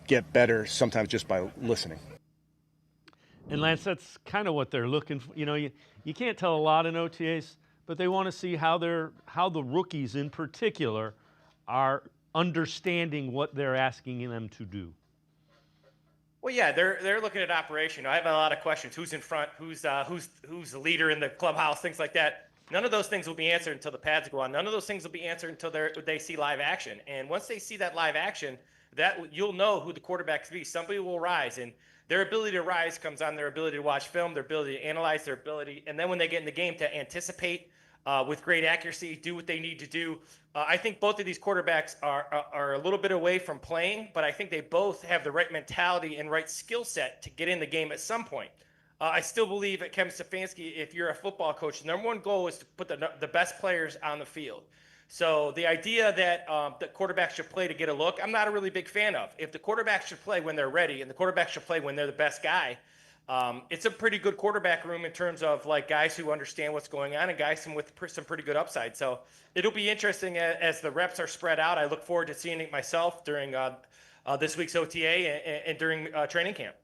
get better sometimes just by listening. And Lance, that's kind of what they're looking for. You know, you can't tell a lot in OTAs, but they want to see how the rookies in particular are understanding what they're asking them to do. Well, yeah, they're looking at operation. I have a lot of questions. Who's in front? Who's the leader in the clubhouse? Things like that. None of those things will be answered until the pads go on. None of those things will be answered until they see live action. And once they see that live action, that you'll know who the quarterback's be. Somebody will rise, and their ability to rise comes on their ability to watch film, their ability to analyze, their ability, and then when they get in the game to anticipate with great accuracy, do what they need to do. I think both of these quarterbacks are a little bit away from playing, but I think they both have the right mentality and right skill set to get in the game at some point. I still believe at Kevin Stefanski, if you're a football coach, the number one goal is to put the best players on the field. So the idea that the quarterbacks should play to get a look, I'm not a really big fan of. If the quarterbacks should play when they're ready and the quarterbacks should play when they're the best guy, it's a pretty good quarterback room in terms of like guys who understand what's going on and guys with some pretty good upside. So it'll be interesting as the reps are spread out. I look forward to seeing it myself during this week's OTA and during training camp.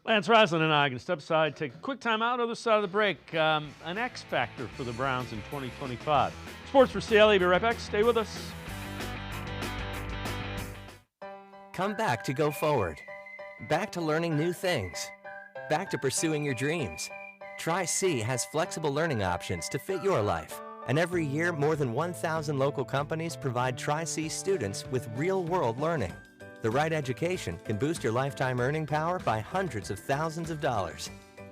Lance Reisland and I are going to step aside, take a quick time out, other side of the break. An X factor for the Browns in 2025. Sports4CLE, be right back. Stay with us. Come back to go forward. Back to learning new things. Back to pursuing your dreams. Tri-C has flexible learning options to fit your life. And every year, more than 1,000 local companies provide Tri-C students with real-world learning. The right education can boost your lifetime earning power by hundreds of thousands of dollars.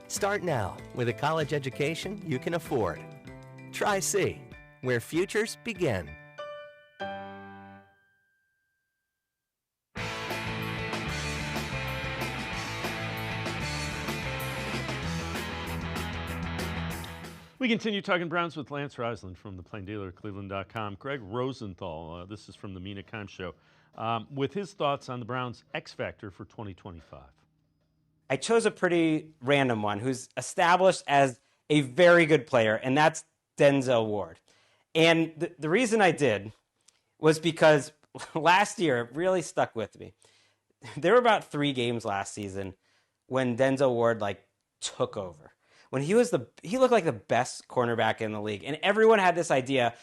Start now with a college education you can afford. Tri-C, where futures begin. We continue talking Browns with Lance Reisland from the Plain Dealer, cleveland.com. Greg Rosenthal, this is from the Mina Kime Show, with his thoughts on the Browns' X Factor for 2025. I chose a pretty random one who's established as a very good player, and that's Denzel Ward. And the reason I did was because last year it really stuck with me. There were about 3 games last season when Denzel Ward took over. When he looked like the best cornerback in the league. And everyone had this idea,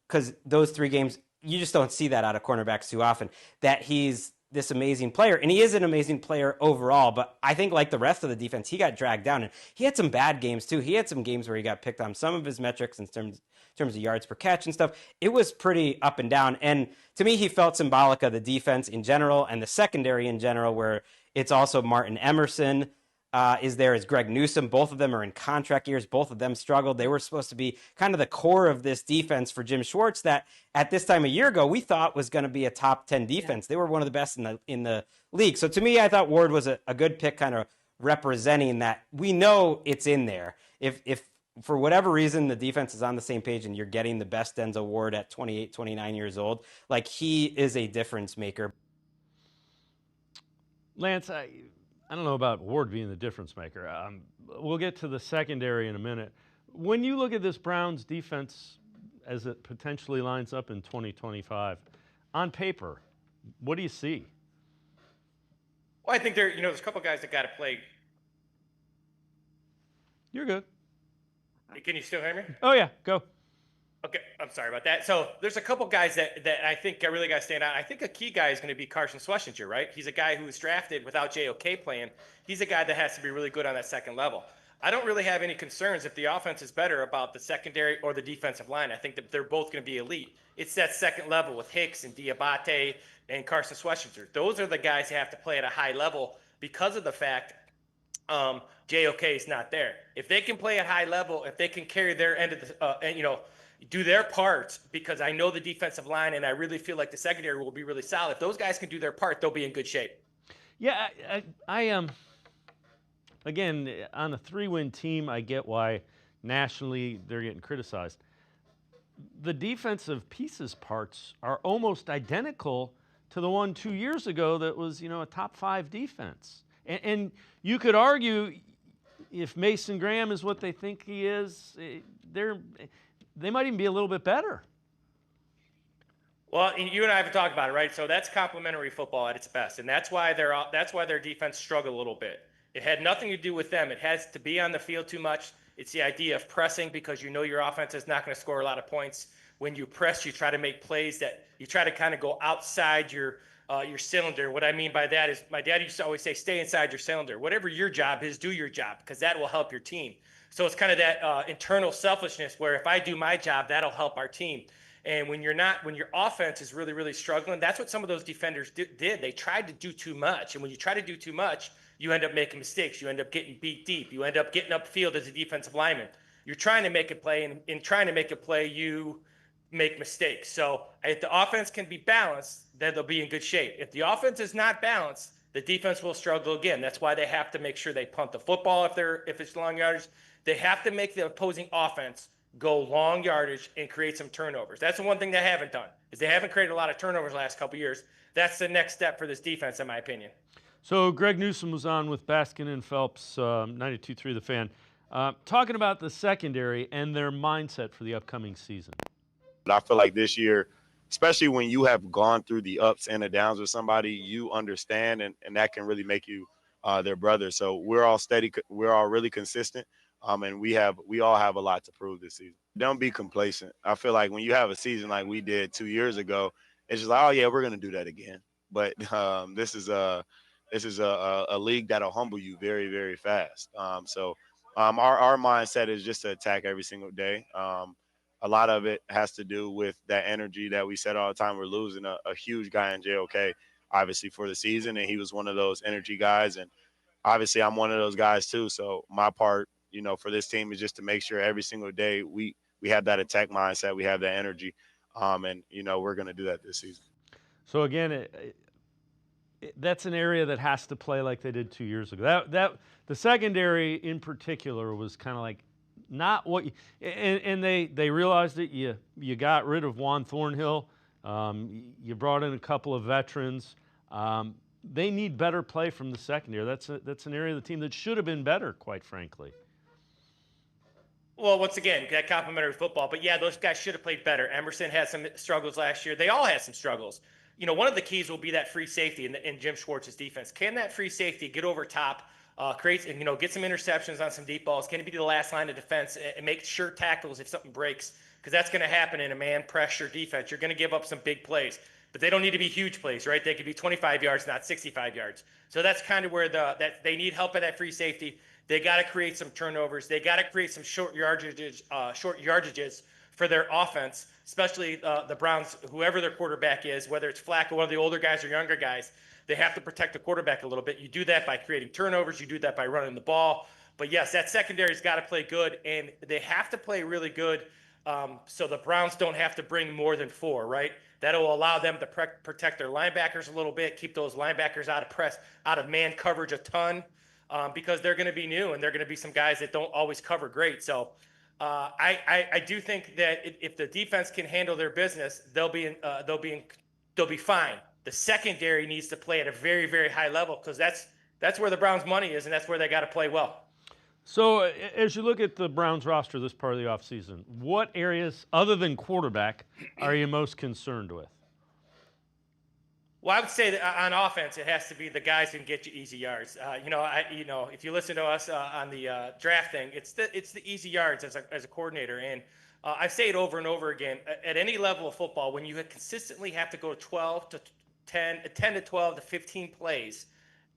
because those 3 games, you just don't see that out of cornerbacks too often, that he's this amazing player. And he is an amazing player overall, but I think like the rest of the defense, he got dragged down. And he had some bad games too. He had some games where he got picked on. Some of his metrics in terms of yards per catch and stuff, it was pretty up and down. And to me, he felt symbolic of the defense in general and the secondary in general, where it's also Martin Emerson is there, as Greg Newsome. Both of them are in contract years. Both of them struggled. They were supposed to be kind of the core of this defense for Jim Schwartz that at this time a year ago we thought was going to be a top 10 defense. They were one of the best in the league. So to me, I thought Ward was a good pick, kind of representing that. We know it's in there. If for whatever reason the defense is on the same page and you're getting the best Denzel Ward at 28, 29 years old, he is a difference maker. Lance, I don't know about Ward being the difference maker. We'll get to the secondary in a minute. When you look at this Browns defense as it potentially lines up in 2025, on paper, what do you see? Well, I think there's a couple guys that got to play. You're good. Can you still hear me? Oh, yeah, go. Okay, I'm sorry about that. So there's a couple guys that I think I really got to stand out. I think a key guy is going to be Carson Schlesinger, right? He's a guy who was drafted without JOK playing. He's a guy that has to be really good on that second level. I don't really have any concerns if the offense is better about the secondary or the defensive line. I think that they're both going to be elite. It's that second level with Hicks and Diabate and Carson Schlesinger. Those are the guys who have to play at a high level because of the fact JOK is not there. If they can play at high level, if they can carry their end of the, do their part, because I know the defensive line and I really feel like the secondary will be really solid. If those guys can do their part, they'll be in good shape. Yeah, I again, on a 3-win team, I get why nationally they're getting criticized. The defensive pieces parts are almost identical to the one 2 years ago that was, a top 5 defense. And you could argue if Mason Graham is what they think he is, they might even be a little bit better. Well, and you and I have talked about it, right? So that's complementary football at its best, and that's why their defense struggled a little bit. It had nothing to do with them. It has to be on the field too much. It's the idea of pressing because you know your offense is not going to score a lot of points. When you press, you try to make plays that you try to kind of go outside your cylinder. What I mean by that is my dad used to always say, stay inside your cylinder. Whatever your job is, do your job because that will help your team. So it's kind of that internal selfishness where if I do my job, that'll help our team. And when your offense is really, really struggling, that's what some of those defenders did. They tried to do too much. And when you try to do too much, you end up making mistakes. You end up getting beat deep. You end up getting upfield as a defensive lineman. You're trying to make a play, and in trying to make a play, you make mistakes. So if the offense can be balanced, then they'll be in good shape. If the offense is not balanced, the defense will struggle again. That's why they have to make sure they punt the football if it's long yardage. They have to make the opposing offense go long yardage and create some turnovers. That's the one thing they haven't done, is they haven't created a lot of turnovers the last couple of years. That's the next step for this defense, in my opinion. So Greg Newsom was on with Baskin and Phelps, 92.3 The Fan, talking about the secondary and their mindset for the upcoming season. I feel like this year, especially when you have gone through the ups and the downs with somebody, you understand, and that can really make you their brother. So we're all steady. We're all really consistent. And we all have a lot to prove this season. Don't be complacent. I feel like when you have a season like we did 2 years ago, it's just like, oh yeah, we're gonna do that again. But this is a league that'll humble you very, very fast. So our mindset is just to attack every single day. A lot of it has to do with that energy that we said all the time. We're losing a huge guy in JOK, obviously, for the season, and he was one of those energy guys. And obviously, I'm one of those guys too. So my part, for this team is just to make sure every single day we have that attack mindset, we have that energy, and we're going to do that this season. So again, that's an area that has to play like they did 2 years ago. That the secondary in particular was kind of like not what you, and they realized it. You got rid of Juan Thornhill. You brought in a couple of veterans. They need better play from the secondary. That's an area of the team that should have been better, quite frankly. Well, once again, that complementary football. But yeah, those guys should have played better. Emerson had some struggles last year. They all had some struggles. One of the keys will be that free safety in Jim Schwartz's defense. Can that free safety get over top, get some interceptions on some deep balls? Can it be the last line of defense and make sure tackles if something breaks? Because that's going to happen in a man pressure defense. You're going to give up some big plays, but they don't need to be huge plays, right? They could be 25 yards, not 65 yards. So that's kind of where that they need help at that free safety. They got to create some turnovers. They got to create some short yardages for their offense, especially the Browns, whoever their quarterback is, whether it's Flacco, one of the older guys or younger guys. They have to protect the quarterback a little bit. You do that by creating turnovers. You do that by running the ball. But yes, that secondary's got to play good, and they have to play really good so the Browns don't have to bring more than 4, right? That'll allow them to protect their linebackers a little bit, keep those linebackers out of man coverage a ton. Because they're going to be new and they're going to be some guys that don't always cover great. So I do think that if the defense can handle their business, they'll be fine. The secondary needs to play at a very, very high level because that's where the Browns' money is and that's where they got to play well. So as you look at the Browns roster this part of the offseason, what areas other than quarterback are you most concerned with? Well, I would say that on offense, it has to be the guys who can get you easy yards. If you listen to us on the draft thing, it's the easy yards as a coordinator. And I say it over and over again. At any level of football, when you consistently have to go 12 to 10 to 12 to 15 plays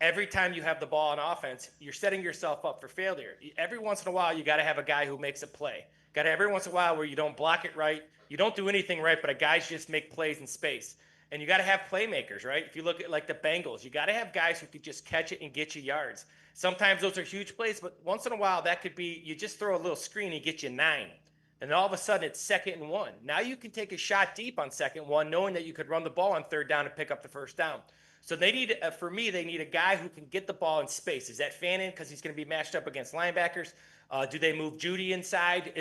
every time you have the ball on offense, you're setting yourself up for failure. Every once in a while, you got to have a guy who makes a play. Got to every once in a while where you don't block it right, you don't do anything right, but guys just make plays in space. And you got to have playmakers, right? If you look at like the Bengals, you got to have guys who could just catch it and get you yards. Sometimes those are huge plays, but once in a while that could be you just throw a little screen and get you 9. And all of a sudden it's 2nd and 1. Now you can take a shot deep on 2nd and 1, knowing that you could run the ball on 3rd down and pick up the 1st down. So they need, for me, they need a guy who can get the ball in space. Is that Fannin because he's going to be matched up against linebackers? Do they move Judy inside?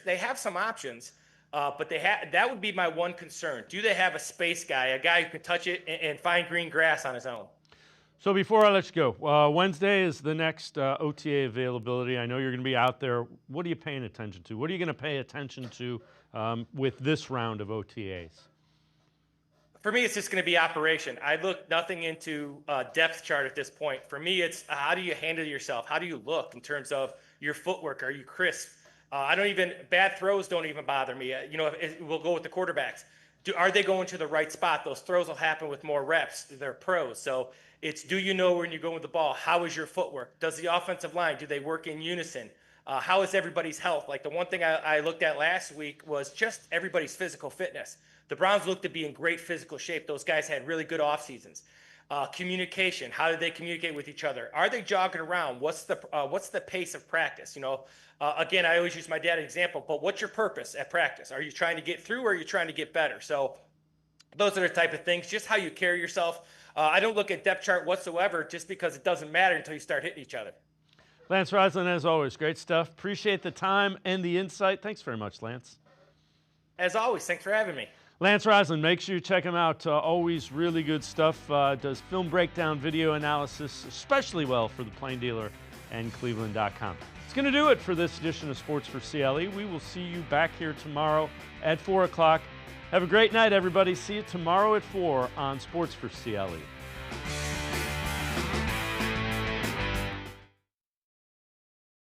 They have some options. But that would be my one concern. Do they have a space guy, a guy who can touch it and find green grass on his own? So before I let you go, Wednesday is the next OTA availability. I know you're going to be out there. What are you paying attention to? What are you going to pay attention to with this round of OTAs? For me, it's just going to be operation. I look nothing into depth chart at this point. For me, it's how do you handle yourself? How do you look in terms of your footwork? Are you crisp? Bad throws don't even bother me. We'll go with the quarterbacks. Are they going to the right spot? Those throws will happen with more reps. They're pros. So it's, do you know when you're going with the ball? How is your footwork? Does the offensive line, do they work in unison? How is everybody's health? Like the one thing I looked at last week was just everybody's physical fitness. The Browns looked to be in great physical shape. Those guys had really good off seasons. Communication, how did they communicate with each other? Are they jogging around? What's the pace of practice? Again, I always use my dad example, but what's your purpose at practice? Are you trying to get through or are you trying to get better? So those are the type of things, just how you carry yourself. I don't look at depth chart whatsoever just because it doesn't matter until you start hitting each other. Lance Reisland, as always, great stuff. Appreciate the time and the insight. Thanks very much, Lance. As always, thanks for having me. Lance Reisland, make sure you check him out. Always really good stuff. Does film breakdown, video analysis, especially well for the Plain Dealer and cleveland.com. It's going to do it for this edition of Sports for CLE. We will see you back here tomorrow at 4 o'clock. Have a great night, everybody. See you tomorrow at 4 on Sports for CLE.